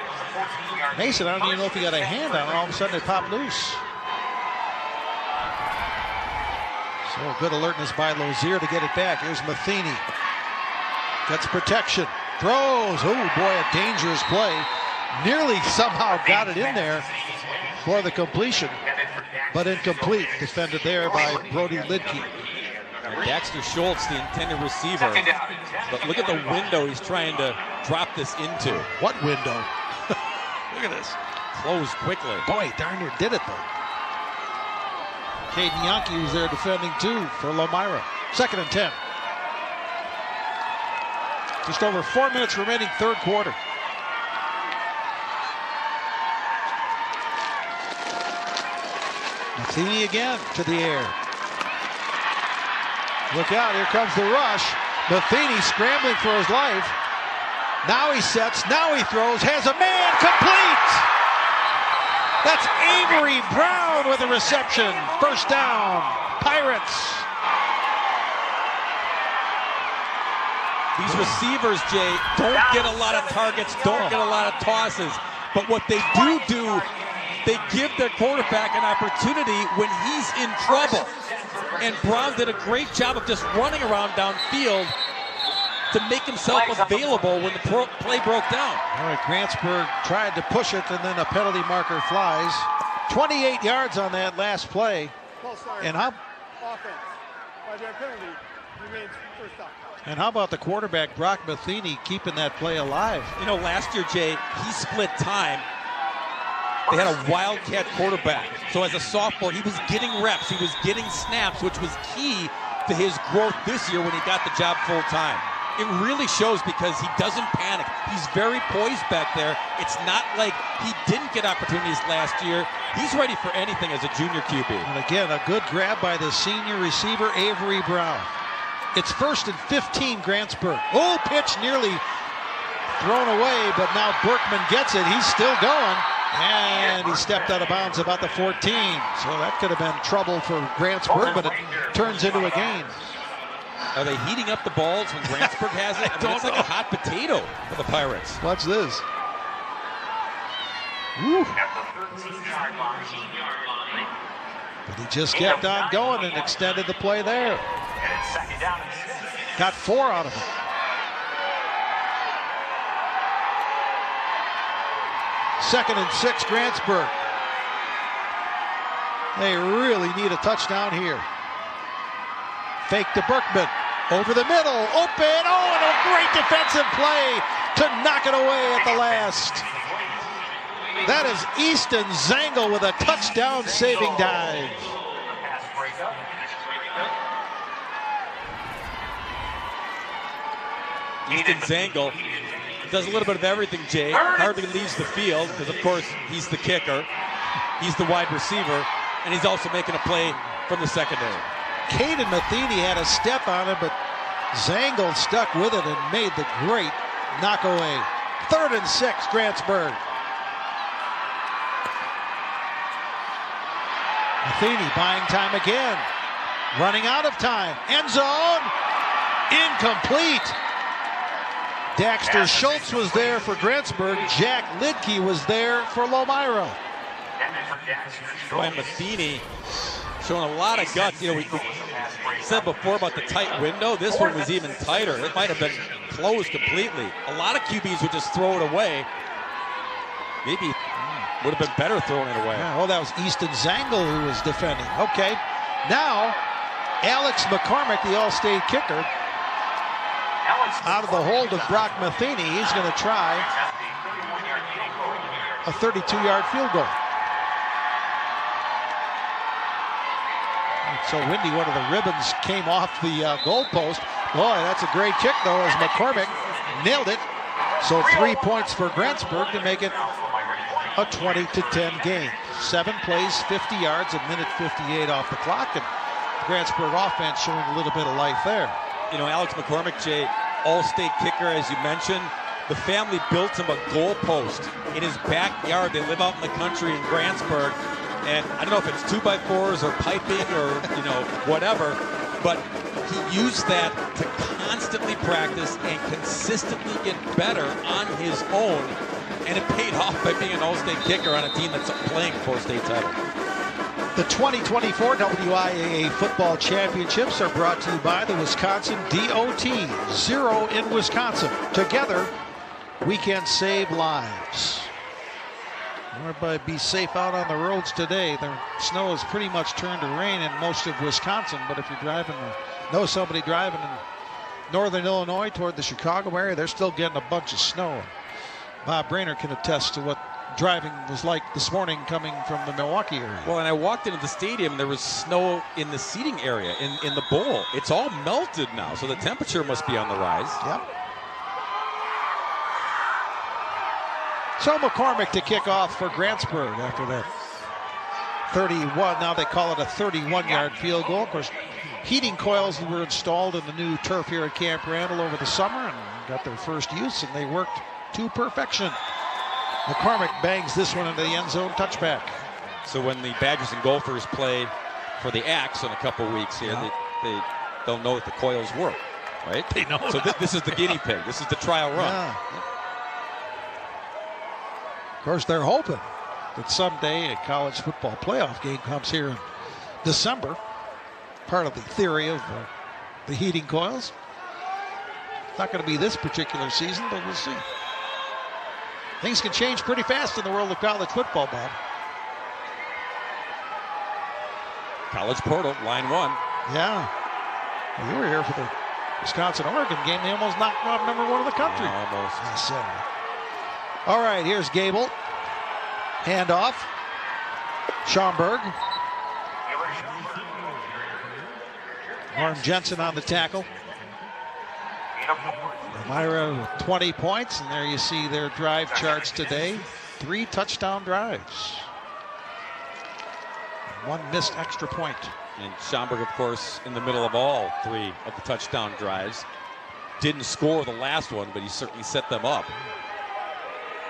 Mason, I don't even know if he got a hand on it. All of a sudden, it popped loose. So good alertness by Lozier to get it back. Here's Matheny. Gets protection. Throws. Oh, boy, a dangerous play. Nearly somehow got it in there for the completion, but incomplete. Defended there by Brody Lidke. Daxter Schultz, the intended receiver. But look at the window he's trying to drop this into. What window? Look at this. Closed quickly. Boy, darn near did it, though. Caden Yankee was there defending too for Lomira. 2nd and 10. Just over 4 minutes remaining, third quarter. Matheny again to the air. Look out, here comes the rush. Matheny scrambling for his life. Now he sets, now he throws, has a man, complete! That's Avery Brown with a reception. First down, Pirates. These receivers, Jay, don't get a lot of targets, don't get a lot of tosses. But what they do, they give their quarterback an opportunity when he's in trouble. And Brown did a great job of just running around downfield to make himself available when the play broke down. All right, Grantsburg tried to push it, and then a penalty marker flies. 28 yards on that last play. And how about the quarterback, Brock Matheny, keeping that play alive? You know, last year, Jay, he split time. They had a wildcat quarterback. So as a sophomore, he was getting reps. He was getting snaps, which was key to his growth this year when he got the job full time. It really shows because he doesn't panic. He's very poised back there. It's not like he didn't get opportunities last year. He's ready for anything as a junior QB. And again, a good grab by the senior receiver, Avery Brown. It's 1st and 15, Grantsburg. Oh, pitch nearly thrown away, but now Berkman gets it. He's still going. And he stepped out of bounds about the 14. So that could have been trouble for Grantsburg, but it turns into a gain. Are they heating up the balls when Grantsburg has it? I mean, it's like a hot potato for the Pirates. Watch this. Woo. But he just kept on going and extended the play there. Got 4 out of it. Second and 6, Grantsburg. They really need a touchdown here. Fake to Berkman. Over the middle. Open. Oh, and a great defensive play to knock it away at the last. That is Easton Zangle with a touchdown-saving dive. Easton Zangle does a little bit of everything, Jay. Hardly leaves the field because, of course, he's the kicker. He's the wide receiver, and he's also making a play from the secondary. Caden Matheny had a step on it, but Zangle stuck with it and made the great knockaway. 3rd and 6, Grantsburg. Matheny buying time again. Running out of time. End zone. Incomplete. Daxter Schultz was there for Grantsburg. Jack Lidke was there for Lomira. Boy, Matheny showing a lot of guts. You know, we said before about the tight window. This one was even tighter. It might have been closed completely. A lot of QBs would just throw it away. Maybe would have been better throwing it away. Yeah, that was Easton Zangle who was defending. Okay, now Alex McCormick, the All-State kicker, out of the hold of Brock Matheny. He's going to try a 32-yard field goal. It's so windy, one of the ribbons came off the goalpost. Boy, that's a great kick, though, as McCormick nailed it. So 3 points for Grantsburg to make it a 20-10 game. 7 plays, 50 yards, a minute 58 off the clock, and Grantsburg offense showing a little bit of life there. You know, Alex McCormick, Jay, All-State kicker, as you mentioned. The family built him a goalpost in his backyard. They live out in the country in Grantsburg. And I don't know if it's 2x4s or piping or, you know, whatever, but he used that to constantly practice and consistently get better on his own. And it paid off by being an All-State kicker on a team that's playing for a state title. The 2024 WIAA Football Championships are brought to you by the Wisconsin DOT. 0 in Wisconsin. Together, we can save lives. Everybody be safe out on the roads today. The snow has pretty much turned to rain in most of Wisconsin, but if you're driving or know somebody driving in northern Illinois toward the Chicago area, they're still getting a bunch of snow. Bob Brainerd can attest to what driving was like this morning coming from the Milwaukee area. Well, and I walked into the stadium, there was snow in the seating area, in the bowl. It's all melted now, so the temperature must be on the rise. Yep. So McCormick to kick off for Grantsburg after that 31. Now they call it a 31-yard field goal. Of course, heating coils were installed in the new turf here at Camp Randall over the summer and got their first use, and they worked to perfection. McCormick bangs this one into the end zone, touchback. So when the Badgers and Gophers play for the Axe in a couple weeks here, they'll know that the coils work, right? They know. So this is the guinea pig. This is the trial run. Yeah. Of course, they're hoping that someday a college football playoff game comes here in December. Part of the theory of the heating coils. It's not going to be this particular season, but we'll see. Things can change pretty fast in the world of college football, Bob. College portal, line 1. Yeah. Well, you were here for the Wisconsin-Oregon game. They almost knocked off number 1 in the country. Yeah, almost. Yes, all right, here's Gable. Handoff. Schaumberg. Norm Jensen on the tackle. Lomira with 20 points, and there you see their drive charts today. 3 touchdown drives. 1 missed extra point. And Schaumberg, of course, in the middle of all 3 of the touchdown drives. Didn't score the last one, but he certainly set them up.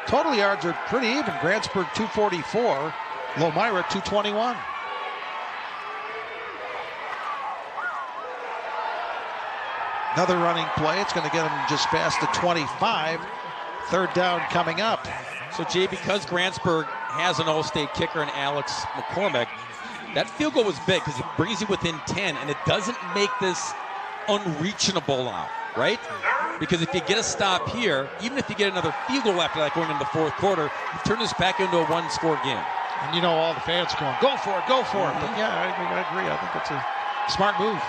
Total yards are pretty even. Grantsburg 244, Lomira 221. Another running play. It's going to get them just past the 25. 3rd down coming up. So, Jay, because Grantsburg has an All-State kicker in Alex McCormick, that field goal was big because it brings you within 10, and it doesn't make this unreachable now, right? Because if you get a stop here, even if you get another field goal after that going into the 4th quarter, you turn this back into a 1-score game. And you know all the fans going, go for it, go for it. But yeah, I agree. I think it's a smart move.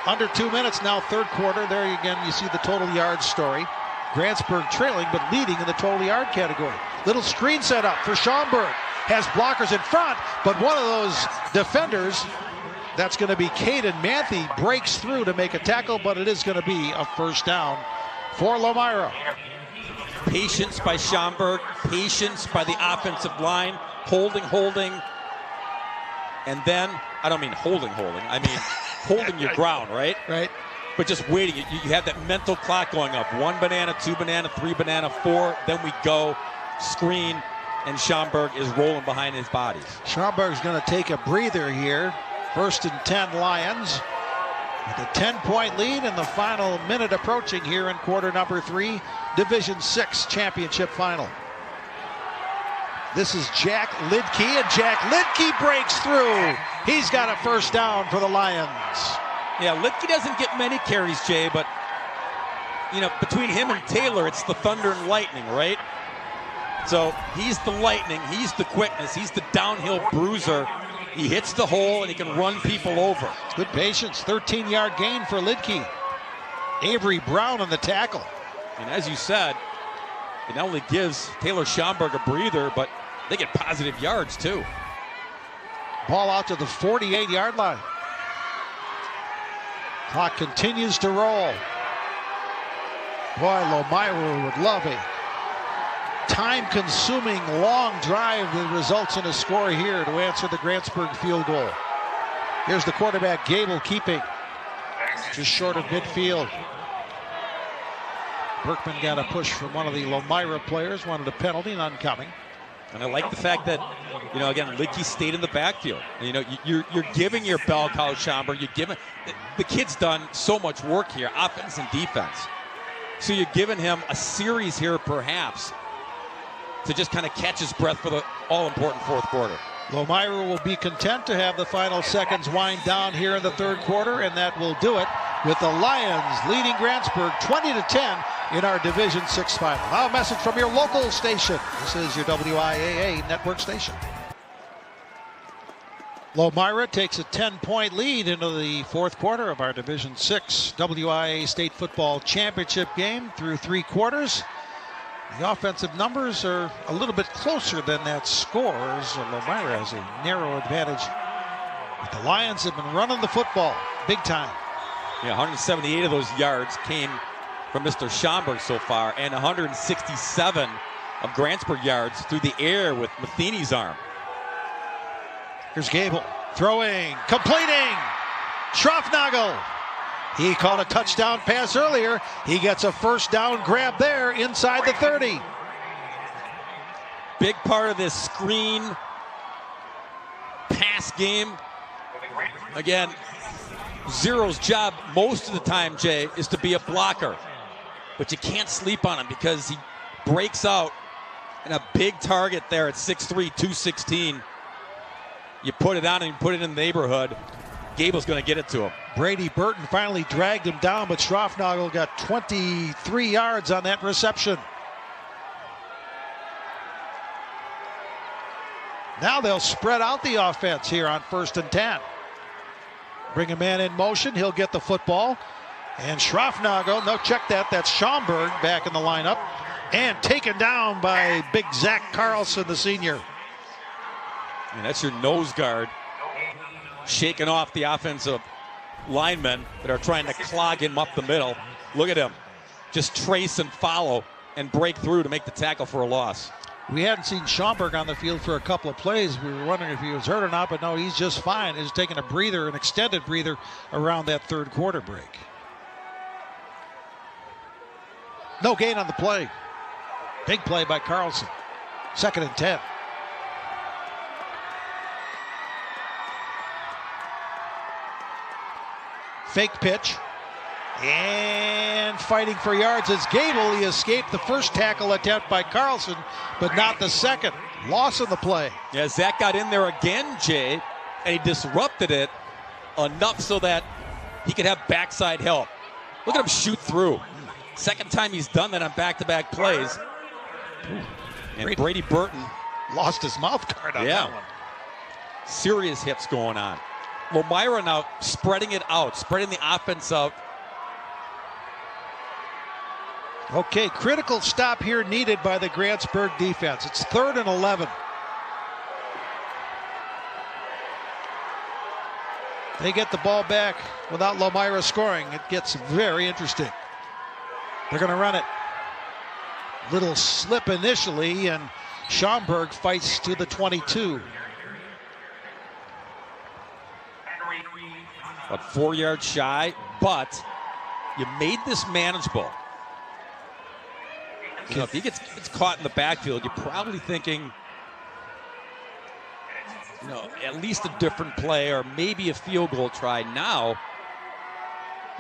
Under 2 minutes now, third quarter. There again, you see the total yards story. Grantsburg trailing, but leading in the total yard category. Little screen set up for Schaumberg. Has blockers in front, but one of those defenders, that's going to be Caden Manthe, breaks through to make a tackle, but it is going to be a first down for Lomira. Patience by Schaumberg, patience by the offensive line, holding, and then, I don't mean holding, I mean holding your ground, right? Right. But just waiting. You have that mental clock going up. 1 banana, 2 banana, 3 banana, 4, then we go, screen, and Schaumberg is rolling behind his bodies. Schaumberg's going to take a breather here. 1st and 10 Lions. With a 10-point lead and the final minute approaching here in quarter number 3, Division 6 championship final. This is Jack Lidke, and Jack Lidke breaks through. He's got a first down for the Lions. Yeah, Lidke doesn't get many carries, Jay, but, you know, between him and Taylor, it's the thunder and lightning, right? So he's the lightning, he's the quickness, he's the downhill bruiser. He hits the hole and he can run people over. Good patience, 13-yard gain for Lidke. Avery Brown on the tackle. And as you said, it not only gives Taylor Schaumberg a breather, but they get positive yards too. Ball out to the 48-yard line. Clock continues to roll. Boy, Lomira would love a time-consuming long drive that results in a score here to answer the Grantsburg field goal. Here's the quarterback, Gable, keeping just short of midfield. Berkman got a push from one of the Lomira players, wanted a penalty, none coming. And I like the fact that, you know, again, Lidke stayed in the backfield. You know, you're giving your bell cow Schaumberg. You're giving the kid's done so much work here, offense and defense. So you're giving him a series here, perhaps, to just kind of catch his breath for the all-important fourth quarter. Lomira will be content to have the final seconds wind down here in the third quarter, and that will do it with the Lions leading Grantsburg 20-10 in our Division 6 final. Now a message from your local station. This is your WIAA network station. Lomira takes a 10-point lead into the fourth quarter of our Division 6 WIAA State Football Championship game through 3 quarters. The offensive numbers are a little bit closer than that score, as Lomira has a narrow advantage. But the Lions have been running the football big time. Yeah, 178 of those yards came from Mr. Schaumberg so far, and 167 of Grantsburg yards through the air with Matheny's arm. Here's Gable throwing, completing. Schroffnagel. He caught a touchdown pass earlier. He gets a first down grab there inside the 30. Big part of this screen pass game. Again, Zero's job most of the time, Jay, is to be a blocker. But you can't sleep on him because he breaks out and a big target there at 6'3", 216. You put it on and you put it in the neighborhood. Gable's going to get it to him. Brady Burton finally dragged him down, but Schroffnagel got 23 yards on that reception. Now they'll spread out the offense here on 1st and 10. Bring a man in motion. He'll get the football. And Schroffnagel, no, check that. That's Schaumberg back in the lineup. And taken down by big Zach Carlson, the senior. And that's your nose guard shaking off the offensive linemen that are trying to clog him up the middle. Look at him. Just trace and follow and break through to make the tackle for a loss. We hadn't seen Schaumberg on the field for a couple of plays. We were wondering if he was hurt or not, but no, he's just fine. He's taking a breather, an extended breather around that third quarter break. No gain on the play. Big play by Carlson. 2nd and 10. Fake pitch. And fighting for yards is Gable. He escaped the first tackle attempt by Carlson, but not the second. Loss on the play. Yeah, Zach got in there again, Jay, and he disrupted it enough so that he could have backside help. Look at him shoot through. Second time he's done that on back-to-back plays. And Brady Burton lost his mouth guard on that one. Serious hits going on. Lomira now spreading it out, spreading the offense out. Okay, critical stop here needed by the Grantsburg defense. It's 3rd and 11. They get the ball back without Lomira scoring. It gets very interesting. They're going to run it. Little slip initially, and Schaumberg fights to the 22. About 4 yards shy, but you made this manageable. You know, if he gets caught in the backfield, you're probably thinking, you know, at least a different play or maybe a field goal try. Now,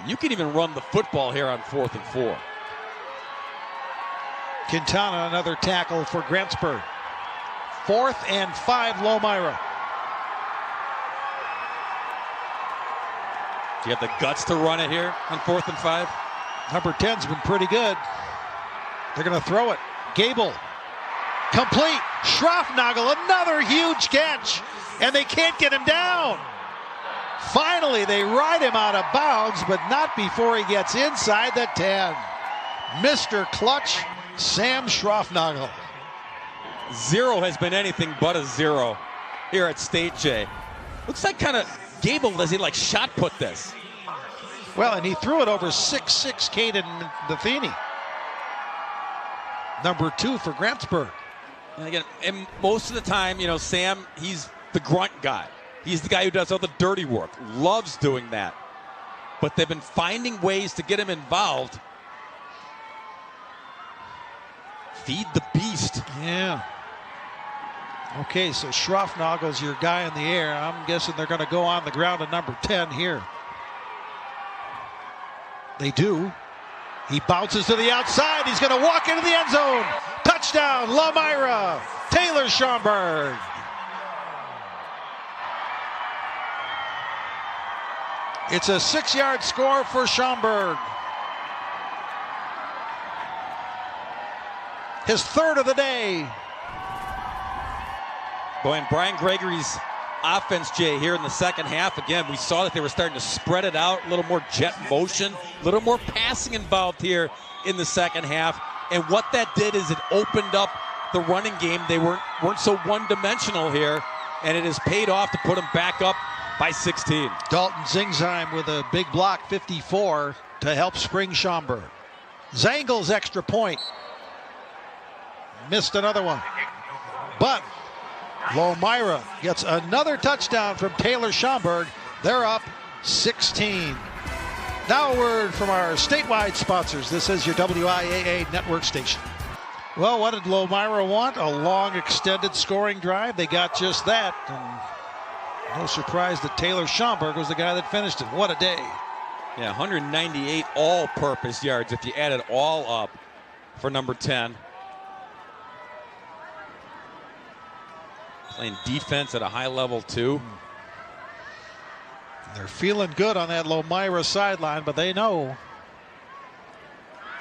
you can even run the football here on 4th and 4. Quintana, another tackle for Grantsburg. 4th and 5, Lomira. Do you have the guts to run it here on 4th and 5? Number 10's been pretty good. They're going to throw it. Gable, complete. Schroffnagel, another huge catch, and they can't get him down. Finally, they ride him out of bounds, but not before he gets inside the 10. Mr. Clutch, Sam Schroffnagel. 0 has been anything but a 0 here at State, Jay. Looks like kind of Gable, does he like shot put this? Well, and he threw it over 6'6" Caden Matheny. Number 2 for Grantsburg. And again, and most of the time, you know, Sam, he's the grunt guy. He's the guy who does all the dirty work, loves doing that. But they've been finding ways to get him involved. Feed the beast. Yeah. Okay, so Schroffnagel's your guy in the air. I'm guessing they're going to go on the ground to number 10 here. They do. He bounces to the outside. He's going to walk into the end zone. Touchdown, Lomira. Taylor Schaumberg. It's a 6-yard score for Schaumberg. His 3rd of the day. Boy, and Brian Gregory's offense, Jay, here in the second half, again, we saw that they were starting to spread it out, a little more jet motion, a little more passing involved here in the second half. And what that did is it opened up the running game. They weren't so one-dimensional here, and it has paid off to put them back up by 16. Dalton Zingsheim with a big block, 54, to help spring Schaumberg. Zangel's extra point. Missed another one. But Lomira gets another touchdown from Taylor Schaumberg. They're up 16. Now a word from our statewide sponsors. This is your WIAA network station. Well, what did Lomira want? A long, extended scoring drive. They got just that. And no surprise that Taylor Schaumberg was the guy that finished it. What a day. Yeah, 198 all-purpose yards if you add it all up for number 10. Playing defense at a high level, too. They're feeling good on that Lomira sideline, but they know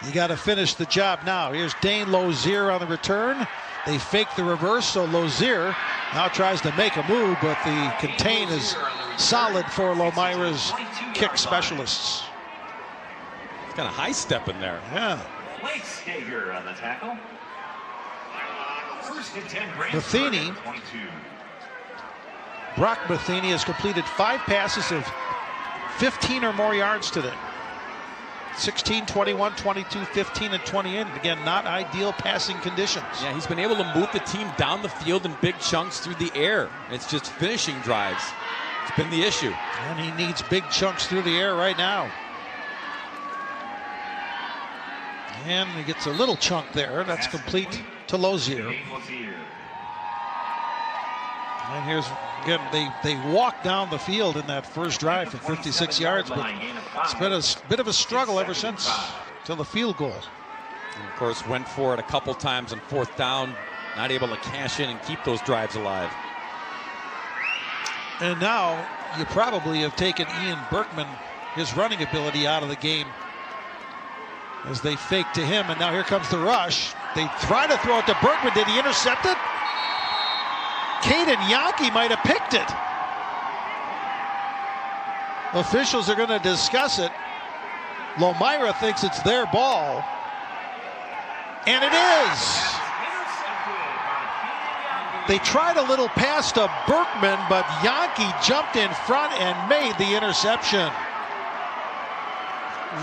you got to finish the job now. Here's Dane Lozier on the return. They fake the reverse, so Lozier now tries to make a move, but the contain is solid for Lomira's kick specialists. It's kind of high step in there. Yeah. Blake Stager on the tackle. Matheny, Brock Matheny has completed 5 passes of 15 or more yards today. 16, 21, 22, 15, and 28. Again, not ideal passing conditions. Yeah, he's been able to move the team down the field in big chunks through the air. It's just finishing drives. It's been the issue. And he needs big chunks through the air right now. And he gets a little chunk there. That's complete to Lozier. And here's, again, they walked down the field in that first drive for 56 yards, but it's been a bit of a struggle ever since till the field goal. And of course, went for it a couple times on 4th down, not able to cash in and keep those drives alive. And now you probably have taken Ian Berkman, his running ability, out of the game as they fake to him, and now here comes the rush. They try to throw it to Berkman. Did he intercept it? Caden Yankee might have picked it. Officials are going to discuss it. Lomira thinks it's their ball. And it is. They tried a little pass to Berkman, but Yankee jumped in front and made the interception.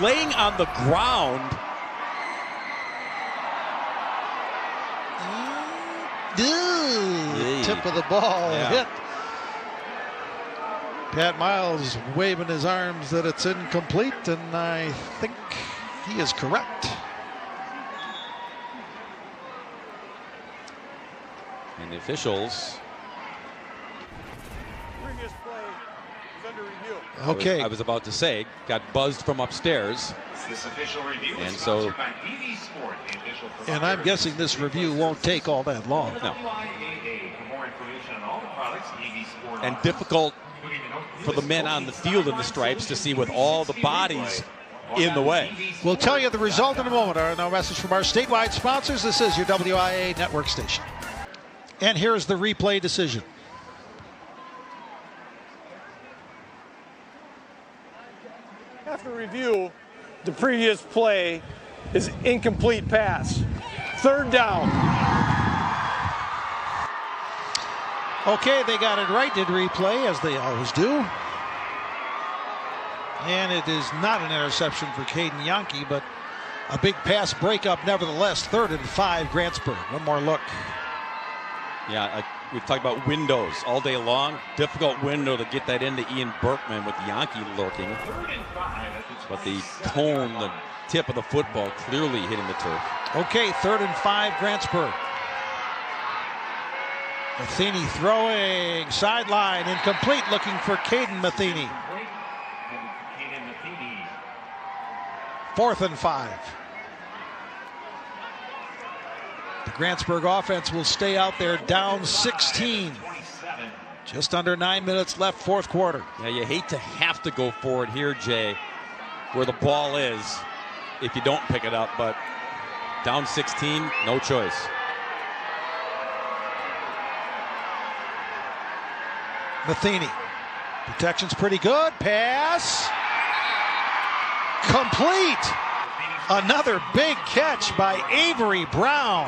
Laying on the ground. Tip of the ball hit. Pat Miles waving his arms that it's incomplete, and I think he is correct. And the officials. Previous play is under review. Okay. I was about to say, got buzzed from upstairs. This official review And is so, sponsored by DV Sport, the official And I'm guessing this review won't take all that long. No. WIAA. For more information on all the products, DV Sport. And difficult for the men on the field in the stripes to see with all the bodies in the way. We'll tell you the result in a moment. Our message from our statewide sponsors. This is your WIAA network station. And here's the replay decision. After review, the previous play is incomplete pass. Third down. Okay, they got it right. Did replay, as they always do. And it is not an interception for Caden Yankee, but a big pass breakup nevertheless. 3rd and 5, Grantsburg. One more look. Yeah, we've talked about windows all day long. Difficult window to get that into Ian Berkman with Yankee lurking. But the cone, the tip of the football clearly hitting the turf. Okay, 3rd and 5, Grantsburg. Matheny throwing, sideline, incomplete, looking for Caden Matheny. 4th and 5. The Grantsburg offense will stay out there down 16. Just under 9 minutes left, 4th quarter. Yeah, you hate to have to go for it here, Jay, where the ball is, if you don't pick it up, but down 16, no choice. Matheny. Protection's pretty good. Pass. Complete. Another big catch by Avery Brown.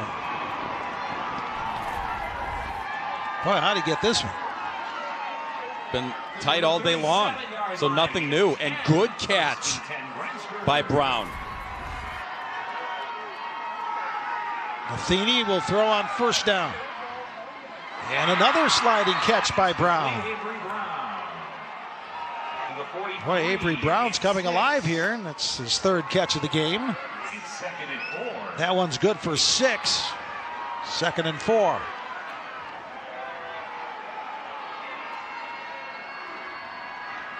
Boy, how'd he get this one? Been tight all day long, so nothing new. And good catch by Brown. Matheny will throw on 1st down. And another sliding catch by Brown. Boy, Avery Brown's coming alive here, and that's his 3rd catch of the game. That one's good for 6. 2nd and 4.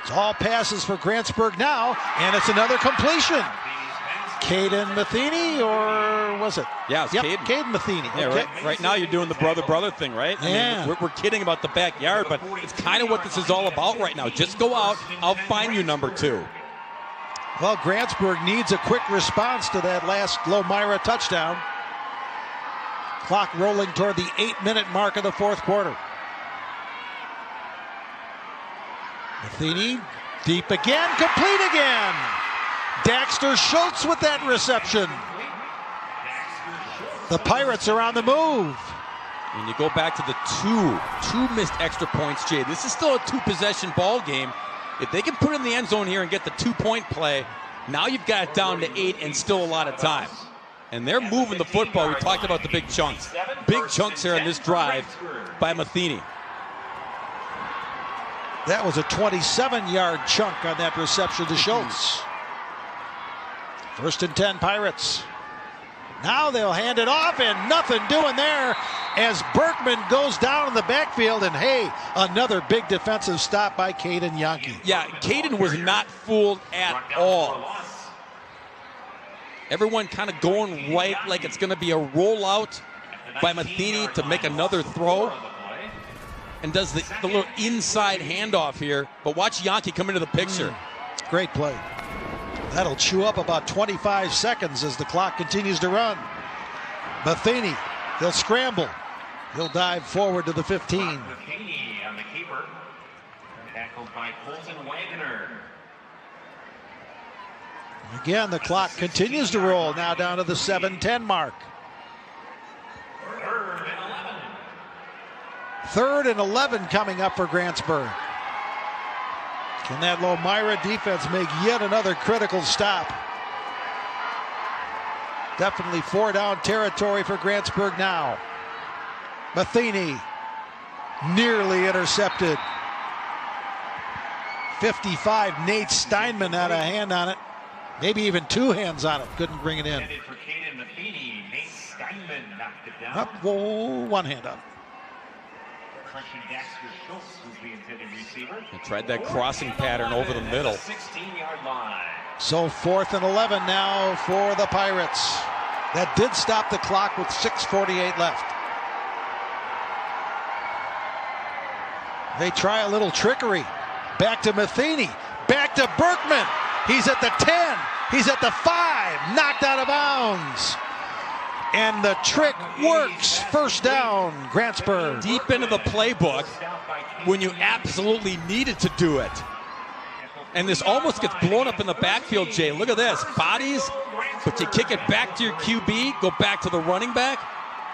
It's all passes for Grantsburg now, and it's another completion. Caden Matheny, or was it? Yeah, it's Caden. Caden Matheny. Yeah, okay. right now you're doing the brother thing, right? Yeah. I mean, we're kidding about the backyard, but it's kind of what this is all about right now. Just go out, I'll find you number 2. Well, Grantsburg needs a quick response to that last Lomira touchdown. Clock rolling toward the 8-minute mark of the 4th quarter. Matheny deep again, complete again. Daxter Schultz with that reception. The Pirates are on the move. And you go back to the two missed extra points, Jay. This is still a 2-possession ball game. If they can put it in the end zone here and get the 2-point play, now you've got it down to 8 and still a lot of time. And they're moving the football. We talked about the big chunks. Big chunks here on this drive by Matheny. That was a 27-yard chunk on that reception to Schultz. 1st and 10, Pirates. Now they'll hand it off, and nothing doing there as Berkman goes down in the backfield, and hey, another big defensive stop by Caden Yankee. Yeah, Caden was not fooled at all. Everyone kind of going right like it's going to be a rollout by Matheny to make another throw, and does the little inside handoff here. But watch Yankee come into the picture. Great play. That'll chew up about 25 seconds as the clock continues to run. Matheny, they'll scramble. He'll dive forward to the 15. McKinney on the keeper. Tackled by Colton Wagner. Again, the clock continues to roll, now down to the 7:10 mark. 3rd and 11 coming up for Grantsburg. Can that Lomira defense make yet another critical stop? Definitely 4-down territory for Grantsburg now. Matheny nearly intercepted. 55, Nate Steinman had a hand on it. Maybe even 2 hands on it. Couldn't bring it in. For Caden Matheny, Nate Steinman knocked it down. Up, whoa, 1 hand on it. He tried that crossing pattern over the middle. 16-yard line. So 4th and 11 now for the Pirates. That did stop the clock with 6:48 left. They try a little trickery. Back to Matheny. Back to Berkman. He's at the 10. He's at the 5. Knocked out of bounds. And the trick works. 1st down, Grantsburg. Deep into the playbook when you absolutely needed to do it. And this almost gets blown up in the backfield, Jay. Look at this. Bodies, but you kick it back to your QB, go back to the running back,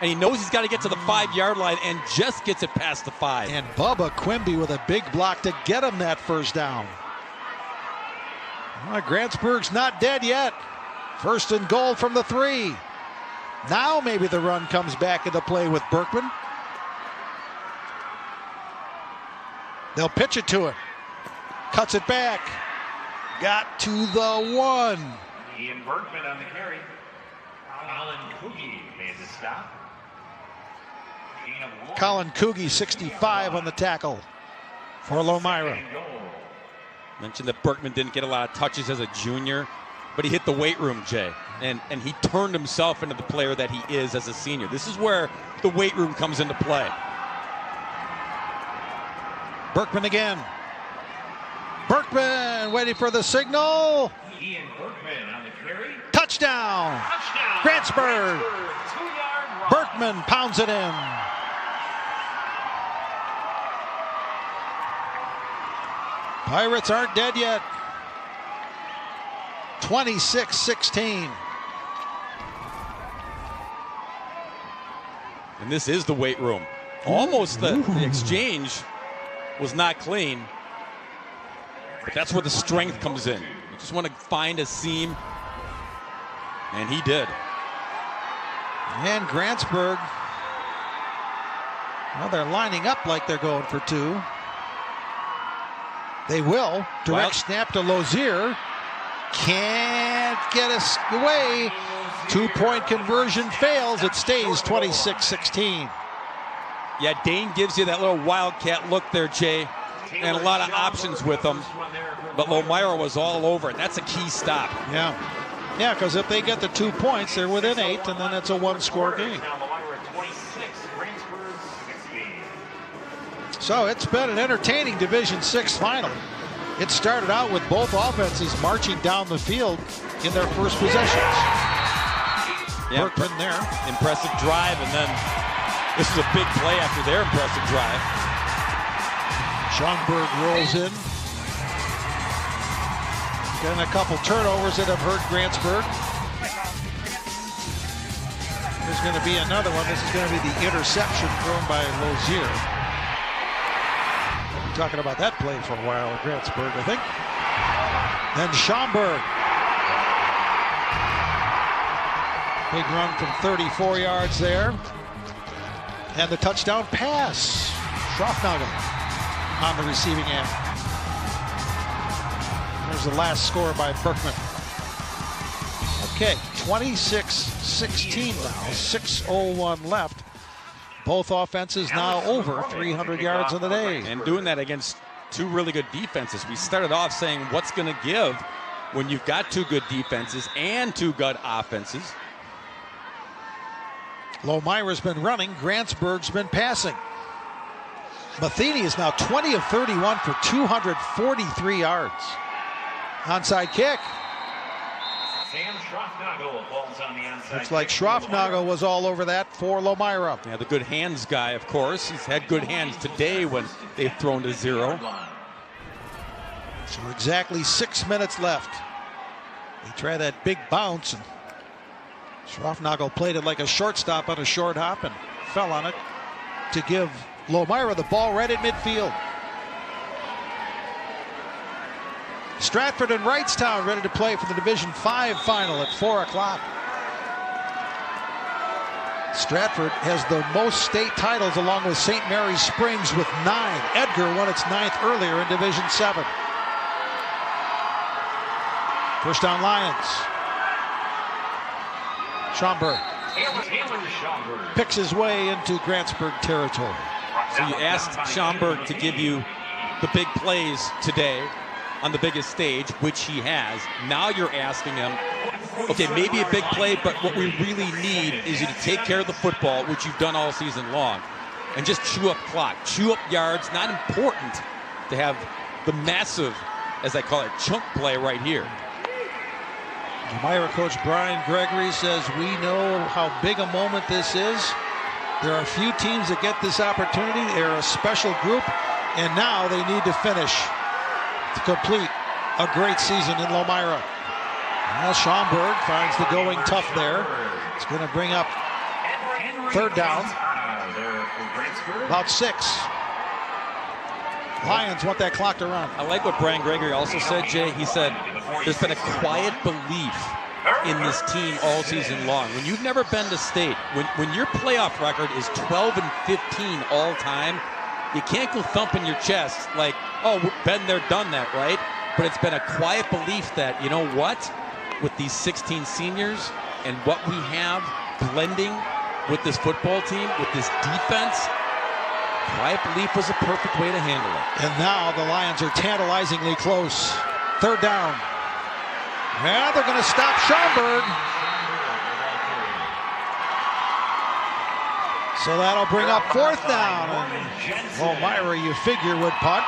and he knows he's got to get to the 5-yard line and just gets it past the 5. And Bubba Quimby with a big block to get him that 1st down. Well, Grantsburg's not dead yet. 1st and goal from the 3. Now maybe the run comes back into play with Berkman. They'll pitch it to him. Cuts it back. Got to the 1. Ian Berkman on the carry. Colin Coogie made the stop. Colin Coogie, 65 on the tackle for Lomira. Mentioned that Berkman didn't get a lot of touches as a junior, but he hit the weight room, Jay. And he turned himself into the player that he is as a senior. This is where the weight room comes into play. Berkman again. Berkman waiting for the signal. Ian Berkman on the carry. Touchdown. Grantsburg. 2-yard run. Berkman pounds it in. Pirates aren't dead yet. 26-16. And this is the weight room. Almost the exchange was not clean. But that's where the strength comes in. You just want to find a seam. And he did. And Grantsburg, well, they're lining up like they're going for 2. They will. Direct snap to Lozier. Can't get us away. 2-point conversion fails. It stays 26-16. Yeah, Dane gives you that little wildcat look there, Jay, and a lot of options with him. But Lomira was all over it. That's a key stop. Yeah. Yeah, because if they get the 2 points, they're within 8, and then it's a 1-score game. So it's been an entertaining Division VI final. It started out with both offenses marching down the field in their first possessions. Yeah, Berkman there. Impressive drive, and then this is a big play after their impressive drive. Schaumberg rolls in. Getting a couple turnovers that have hurt Grantsburg. There's going to be another one. This is going to be the interception thrown by Lozier. Talking about that play for a while at Grantsburg, I think. Then Schaumberg. Big run from 34 yards there. And the touchdown pass. Schroffnagel on the receiving end. There's the last score by Berkman. Okay, 26-16 now. 6:01 left. Both offenses now over 300 yards in the day. And doing that against 2 really good defenses. We started off saying what's going to give when you've got 2 good defenses and 2 good offenses. Lomira's been running. Grantsburg's been passing. Matheny is now 20 of 31 for 243 yards. Onside kick. Schroffnagel falls on the onside. Looks like Schroffnagel was all over that for Lomira. Yeah, the good hands guy, of course. He's had good hands today when they've thrown to zero. So exactly 6 minutes left. He tried that big bounce, and Schroffnagel played it like a shortstop on a short hop and fell on it to give Lomira the ball right at midfield. Stratford and Wrightstown ready to play for the Division 5 final at 4 o'clock. Stratford has the most state titles along with St. Mary's Springs with 9. Edgar won its 9th earlier in Division 7. First down, Lions. Schaumberg picks his way into Grantsburg territory. So you asked Schaumberg to give you the big plays today on the biggest stage, which he has. Now you're asking him, okay, maybe a big play, but what we really need is you to take care of the football, which you've done all season long, and just chew up clock, chew up yards. Not important to have the massive, as I call it, chunk play right here. Lomira coach Brian Gregory says, we know how big a moment this is. There are few teams that get this opportunity. They're a special group, and now they need to finish to complete a great season in Lomira. Well, Schaumberg finds the going tough there. It's going to bring up third down. About 6. Lions want that clock to run. I like what Brian Gregory also said, Jay. He said there's been a quiet belief in this team all season long. When you've never been to state, when your playoff record is 12 and 15 all time, you can't go thumping your chest like, oh, we've been there, done that, right? But it's been a quiet belief that, you know what? With these 16 seniors and what we have blending with this football team, with this defense, quiet belief was a perfect way to handle it. And now the Lions are tantalizingly close. Third down. Now they're going to stop Schaumberg. So that'll bring up fourth down. And Lomira, you figure, would punt.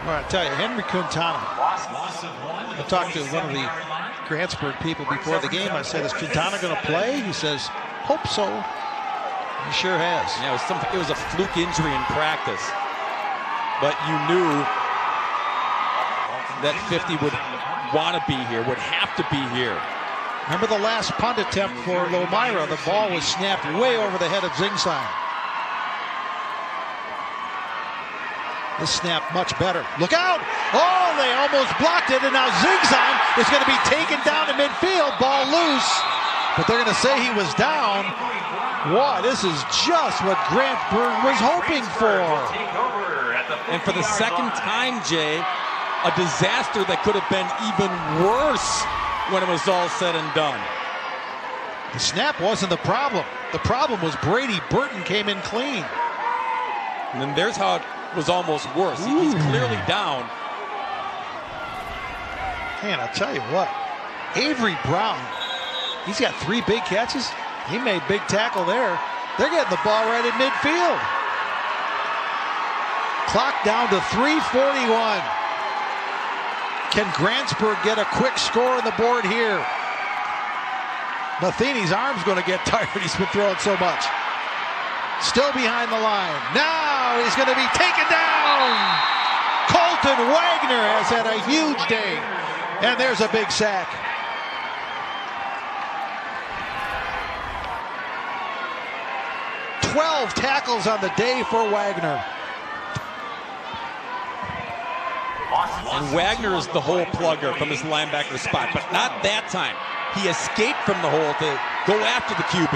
Well, I tell you, Henry Quintana. I talked to one of the Grantsburg people before the game. I said, is Quintana going to play? He says, hope so. He sure has. Yeah, it was a fluke injury in practice. But you knew that 50 would want to be here, would have to be here. Remember the last punt attempt for Lomira? The ball was snapped way over the head of Zingsheim. This snap much better. Look out! Oh, they almost blocked it, and now Zingsheim is going to be taken down to midfield. Ball loose, but they're going to say he was down. Wow, this is just what Grantsburg was hoping for. And for the second time, Jay, a disaster that could have been even worse when it was all said and done. The snap wasn't the problem. The problem was Brady Burton came in clean. And then there's how it was almost worse. He's clearly down. Man, I'll tell you what. Avery Brown, he's got 3 big catches. He made big tackle there. They're getting the ball right at midfield. Clock down to 3:41. Can Grantsburg get a quick score on the board here? Matheny's arm's going to get tired. He's been throwing so much. Still behind the line. Now he's going to be taken down. Colton Wagner has had a huge day. And there's a big sack. "12 tackles on the day for Wagner. And Wagner is the hole plugger from his linebacker spot, but not that time. He escaped from the hole to go after the QB.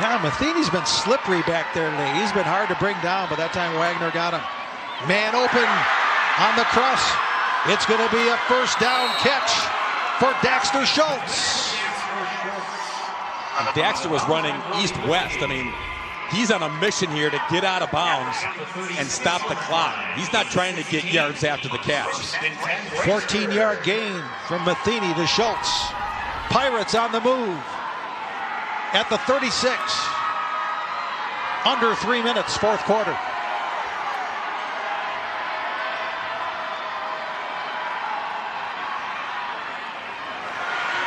Yeah, Matheny's been slippery back there today. He's been hard to bring down, but that time Wagner got him. Man open on the cross. It's going to be a first down catch for Daxter Schultz. And Daxter was running east-west. I mean, he's on a mission here to get out of bounds and stop the clock. He's not trying to get yards after the catch. 14-yard gain from Matheny to Schultz. Pirates on the move at the 36. Under 3 minutes, fourth quarter.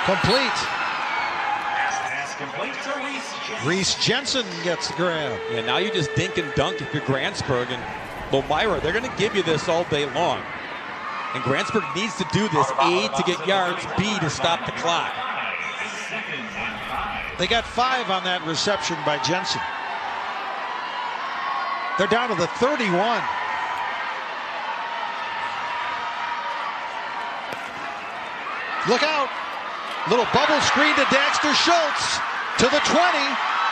Complete. Pass complete to Reese Jensen gets the grab. Yeah, now you just dink and dunk if you're Grantsburg. And Lomira, they're going to give you this all day long. And Grantsburg needs to do this, A, to get yards, B, to stop the clock. They got 5 on that reception by Jensen. They're down to the 31. Look out. Little bubble screen to Daxter Schultz. To the 20.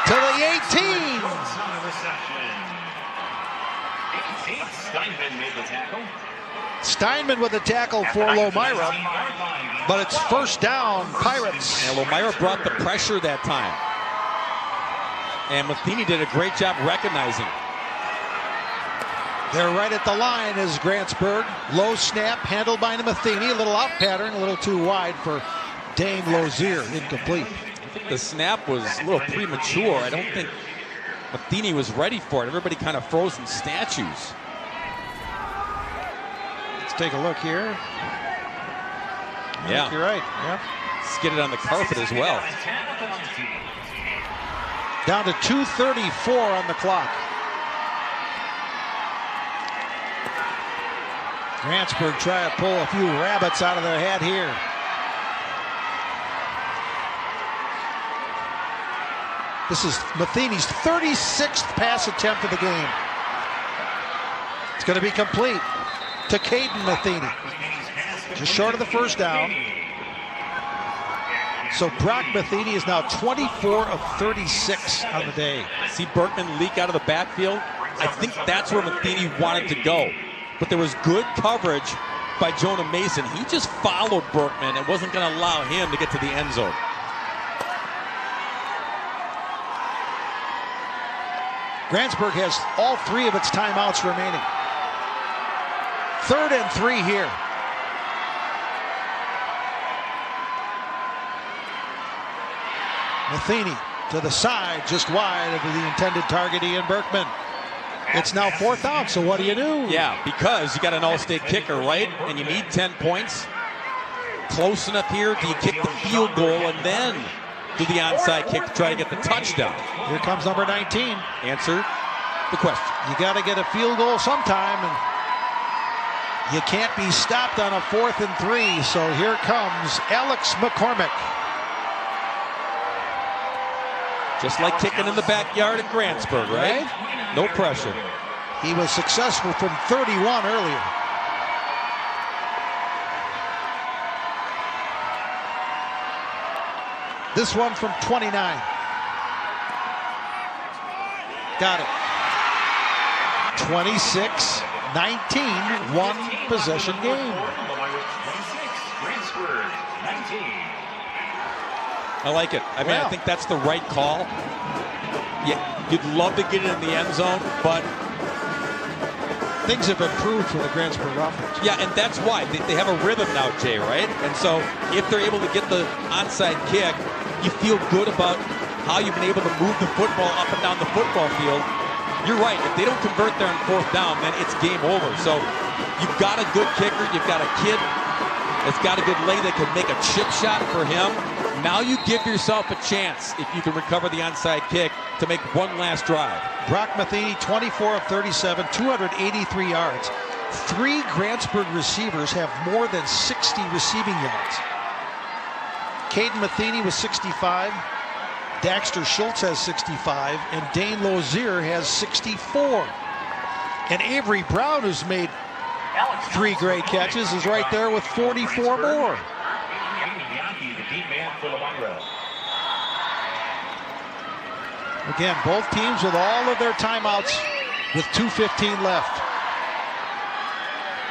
To the 18. Steinman made the tackle. Steinman with a tackle for Lomira. But it's first down, Pirates. And Lomira brought the pressure that time. And Matheny did a great job recognizing. They're right at the line as Grantsburg. Low snap, handled by Matheny. A little out pattern, a little too wide for Dane Lozier. Incomplete. I think the snap was a little premature. I don't think Matheny was ready for it. Everybody kind of froze in statues. Let's take a look here. Yeah, you're right. Yep. Skidded on the carpet as well. Down to 2:34 on the clock. Grantsburg try to pull a few rabbits out of their hat here. This is Matheny's 36th pass attempt of the game. It's going to be complete to Caden Matheny. Just short of the first down. So Brock Matheny is now 24 of 36 on the day. See Berkman leak out of the backfield? I think that's where Matheny wanted to go. But there was good coverage by Jonah Mason. He just followed Berkman and wasn't going to allow him to get to the end zone. Grantsburg has all 3 of its timeouts remaining. 3rd and 3 here. Matheny to the side, just wide of the intended target, Ian Berkman. It's now 4th down, so what do you do? Yeah, because you got an all-state kicker, right? And you need 10 points. Close enough here. Do you kick the field goal and then do the onside kick to try to get the touchdown? Here comes number 19. Answer the question. You got to get a field goal sometime, and you can't be stopped on a 4th and 3. So here comes Alex McCormick. Just like kicking in the backyard at Grantsburg, right? No pressure. He was successful from 31 earlier. This one from 29. Got it. 26-19, one possession game. I like it. I mean, I think that's the right call. Yeah, you'd love to get it in the end zone, but things have improved for the Grantsburg offense. Yeah, and that's why they have a rhythm now, Jay, right? And so if they're able to get the onside kick, you feel good about how you've been able to move the football up and down the football field. You're right. If they don't convert there on 4th down, then it's game over. So you've got a good kicker. You've got a kid that's got a good leg that can make a chip shot for him. Now you give yourself a chance, if you can recover the onside kick, to make one last drive. Brock Matheny, 24 of 37, 283 yards. 3 Grantsburg receivers have more than 60 receiving yards. Caden Matheny was 65. Daxter Schultz has 65. And Dane Lozier has 64. And Avery Brown, who's made 3 great catches, is right there with 44 more. Again, both teams with all of their timeouts with 2:15 left.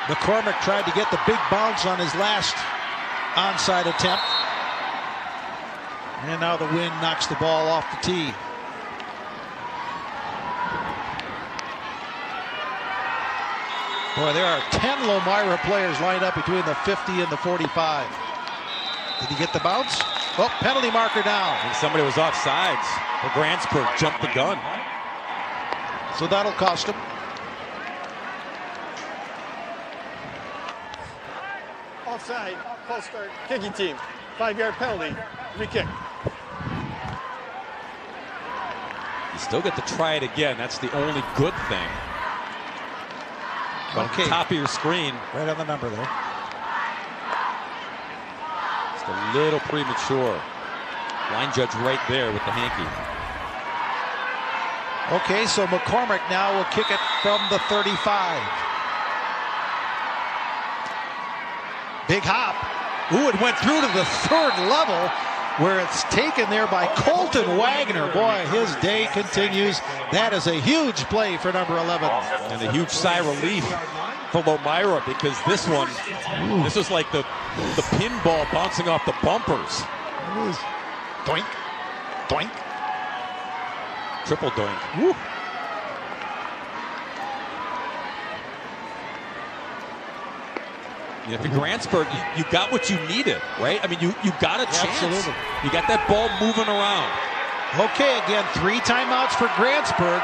McCormick tried to get the big bounce on his last onside attempt. And now the wind knocks the ball off the tee. Boy, there are 10 Lomira players lined up between the 50 and the 45. Did he get the bounce? Oh, penalty marker down. I think somebody was offsides. The Grantsburg jumped the gun. So that'll cost him. Offside, false start, kicking team. 5-yard penalty, free kick. You still get to try it again. That's the only good thing. But on the top of your screen. Right on the number there. Just a little premature. Line judge right there with the hanky. Okay, so McCormick now will kick it from the 35. Big hop. Ooh, it went through to the third level where it's taken there by Colton Wagner. Boy, his day continues. That is a huge play for number 11. And a huge sigh of relief for Lomira because this one, this was like the pinball bouncing off the bumpers. Doink, doink. Triple doink. Woo. You know, for Grantsburg, you got what you needed, right? I mean, you got a chance. Absolutely. You got that ball moving around. Okay, again, 3 timeouts for Grantsburg.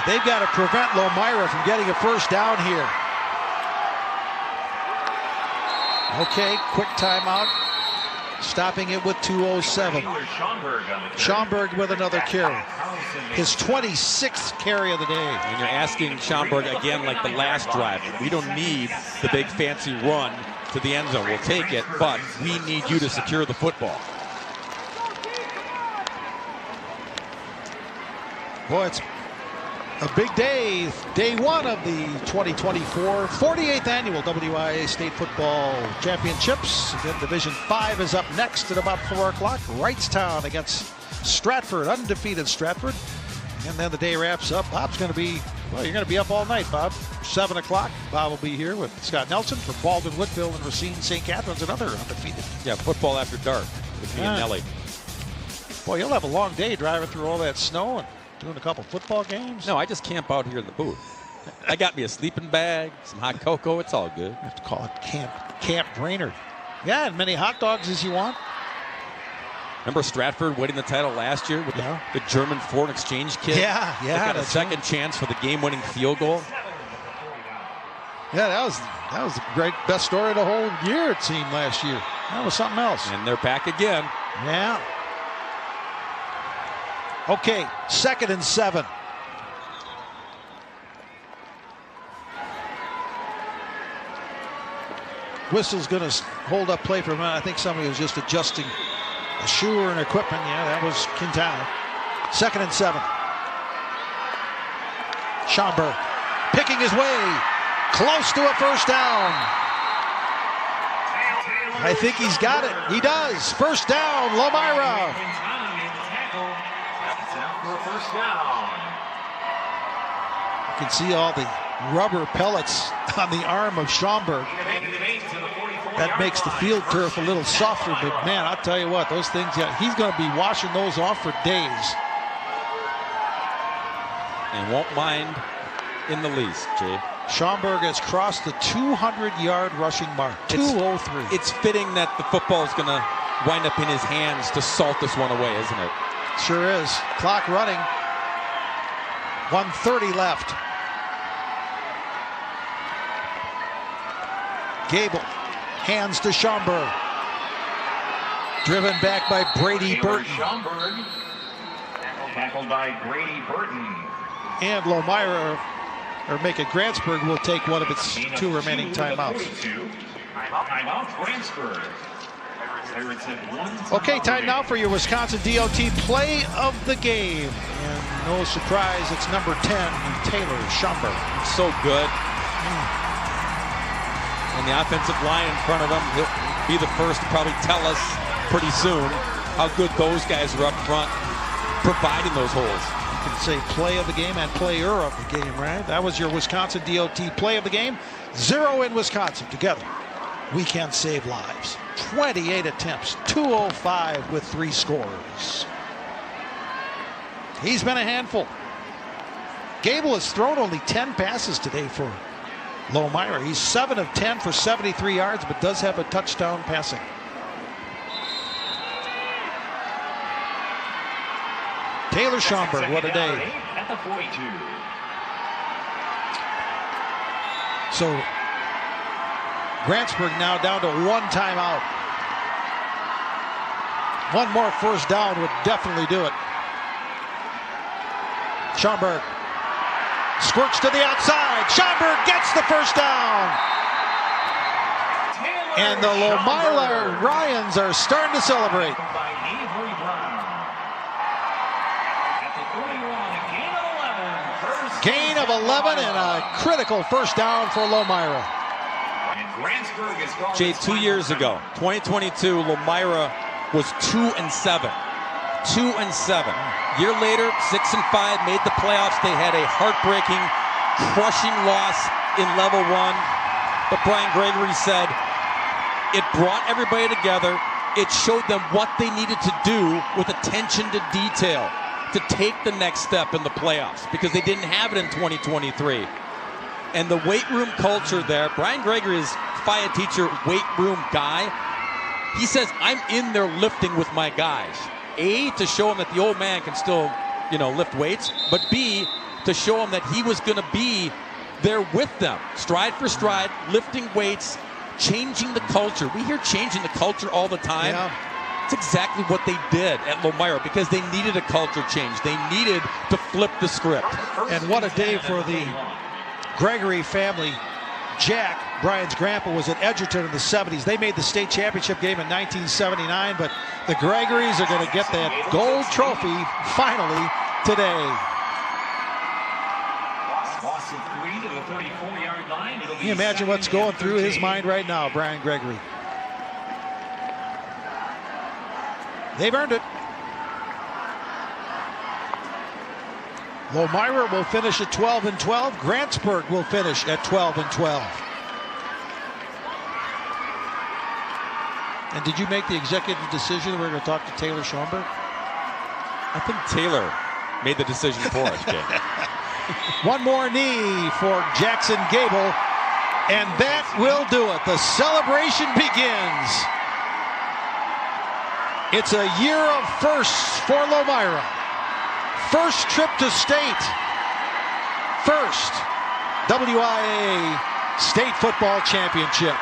They've got to prevent Lomira from getting a first down here. Okay, quick timeout. Stopping it with 2:07. Schaumberg with another carry. His 26th carry of the day. And you're asking Schaumberg again like the last drive. We don't need the big fancy run to the end zone. We'll take it, but we need you to secure the football. Boy, it's a big day. Day 1 of the 2024 48th annual WIAA State Football Championships. Again, Division 5 is up next at about 4 o'clock. Wrightstown against Stratford, undefeated Stratford. And then the day wraps up. Bob's going to be, well, you're going to be up all night, Bob. 7 o'clock. Bob will be here with Scott Nelson for Baldwin, Woodville, and Racine St. Catharines, another undefeated. Yeah, football after dark with me and Nelly. Boy, you'll have a long day driving through all that snow and doing a couple football games. No, I just camp out here in the booth. I got me a sleeping bag, some hot cocoa. It's all good. You have to call it Camp Brainerd. Yeah, and many hot dogs as you want. Remember Stratford winning the title last year with the German foreign exchange kid? Yeah. They got a second chance for the game-winning field goal. Yeah, that was the great best story of the whole year, it seemed, last year. That was something else. And they're back again. Yeah. Okay, 2nd and 7. Whistle's going to hold up play for a minute. I think somebody was just adjusting a shoe or an equipment. Yeah, that was Quintana. 2nd and 7. Schaumberg picking his way close to a first down. I think he's got it. He does. First down, Lomira. You can see all the rubber pellets on the arm of Schaumberg. That makes the field turf a little softer, but man, I'll tell you what, those things, he's going to be washing those off for days. And won't mind in the least, Jay. Schaumberg has crossed the 200-yard rushing mark, 2:03. It's fitting that the football is going to wind up in his hands to salt this one away, isn't it? Sure is. Clock running. 1:30 left. Gable hands to Schaumberg. Driven back by Brady Burton. Schaumberg, tackled by Brady Burton. And Lomira, or make it Grantsburg, will take one of its 2 remaining timeouts. Timeout, Grantsburg. Okay, time now for your Wisconsin DOT play of the game. And no surprise, it's number 10, Taylor Schaumberg. So good. And the offensive line in front of him, he'll be the first to probably tell us pretty soon how good those guys are up front providing those holes. You can say play of the game and player of the game, right? That was your Wisconsin DOT play of the game. 0 in Wisconsin. Together, we can save lives. 28 attempts, 205 with 3 scores. He's been a handful. Gable has thrown only 10 passes today for Lomira. He's 7 of 10 for 73 yards, but does have a touchdown passing. Taylor Schaumberg, what a day. At the 42. So Grantsburg now down to 1 timeout. One more first down would definitely do it. Schaumberg squirts to the outside. Schaumberg gets the first down. And the Lomira Ryans are starting to celebrate. Gain of 11 and a critical first down for Lomira. Jay, 2 years ago, 2022, Lomira was 2-7. 2-7. Year later, 6-5, made the playoffs. They had a heartbreaking, crushing loss in level 1. But Brian Gregory said it brought everybody together. It showed them what they needed to do with attention to detail to take the next step in the playoffs, because they didn't have it in 2023. And the weight room culture there, Brian Gregory is FIA teacher, weight room guy. He says, I'm in there lifting with my guys. A, to show him that the old man can still, lift weights, but B, to show him that he was going to be there with them, stride for stride, lifting weights, changing the culture. We hear changing the culture all the time. Yeah. It's exactly what they did at Lomira, because they needed a culture change. They needed to flip the script. And what a day for the Gregory family. Jack, Brian's grandpa, was at Edgerton in the 70s. They made the state championship game in 1979, but the Gregorys are going to get that gold trophy finally today. Can you imagine what's going through his mind right now, Brian Gregory? They've earned it. Lomira will finish at 12-12. Grantsburg will finish at 12-12. And did you make the executive decision we're going to talk to Taylor Schaumberg? I think Taylor made the decision for us, Jay. One more knee for Jackson Gable, and that will do it. The celebration begins. It's a year of firsts for Lomira. First trip to state. First WIAA State Football Championship.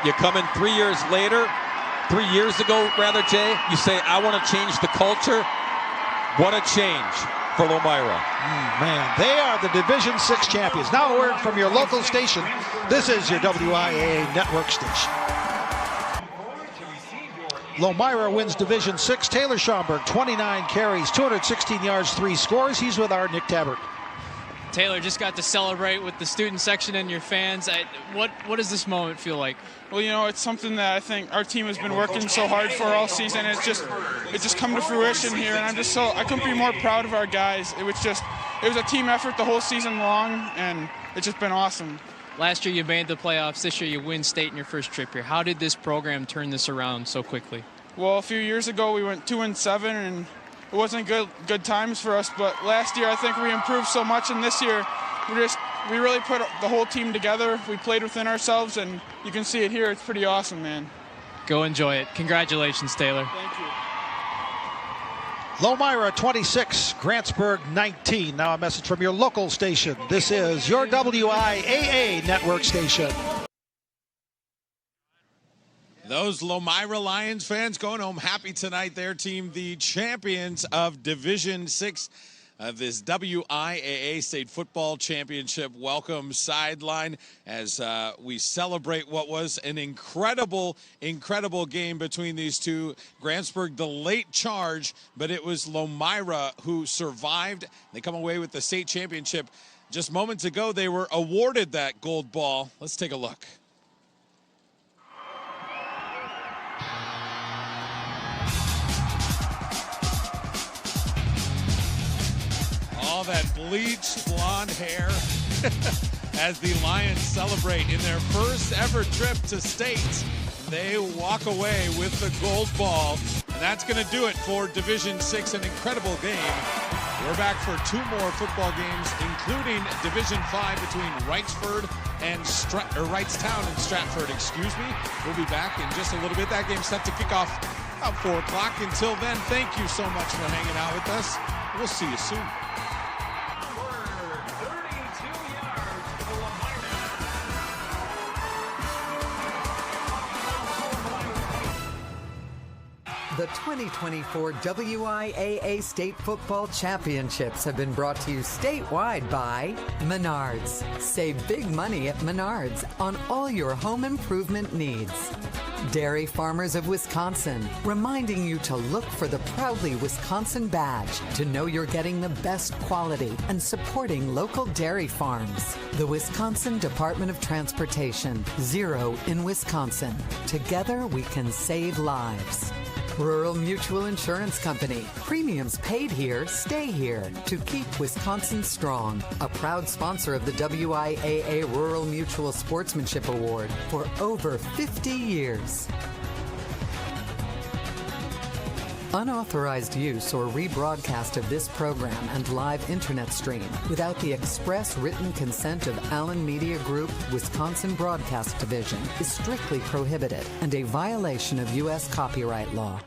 You come in 3 years later, 3 years ago, rather, Jay, you say, I want to change the culture. What a change for Lomira. Man, they are the Division VI champions. Now a word from your local station. This is your WIAA network station. Lomira wins Division VI. Taylor Schaumberg, 29 carries, 216 yards, 3 scores. He's with our Nick Tabbert. Taylor just got to celebrate with the student section and your fans. What does this moment feel like? Well, it's something that I think our team has been working so hard for all season. It's just come to fruition here, and I couldn't be more proud of our guys. It was a team effort the whole season long, and it's just been awesome. Last year you made the playoffs. This year you win state in your first trip here. How did this program turn this around so quickly? Well, a few years ago we went 2-7, and it wasn't good times for us. But last year I think we improved so much, and this year we really put the whole team together. We played within ourselves, and you can see it here. It's pretty awesome, man. Go enjoy it. Congratulations, Taylor. Thank you. Lomira 26, Grantsburg 19. Now a message from your local station. This is your WIAA network station. Those Lomira Lions fans going home happy tonight. Their team, the champions of Division VI of this WIAA State Football Championship welcome sideline as we celebrate what was an incredible game between these two. Grantsburg, the late charge, but it was Lomira who survived. They come away with the state championship. Just moments ago, they were awarded that gold ball. Let's take a look. All that bleached blonde hair as the Lions celebrate in their first ever trip to state. They walk away with the gold ball, and that's going to do it for Division VI, an incredible game. We're back for 2 more football games, including Division V between Wrightstown and Stratford, We'll be back in just a little bit. That game's set to kick off about 4 o'clock. Until then, thank you so much for hanging out with us. We'll see you soon. The 2024 WIAA State Football Championships have been brought to you statewide by Menards. Save big money at Menards on all your home improvement needs. Dairy Farmers of Wisconsin, reminding you to look for the Proudly Wisconsin badge to know you're getting the best quality and supporting local dairy farms. The Wisconsin Department of Transportation, Zero in Wisconsin. Together we can save lives. Rural Mutual Insurance Company. Premiums paid here, stay here to keep Wisconsin strong. A proud sponsor of the WIAA Rural Mutual Sportsmanship Award for over 50 years. Unauthorized use or rebroadcast of this program and live internet stream without the express written consent of Allen Media Group, Wisconsin Broadcast Division is strictly prohibited and a violation of U.S. copyright law.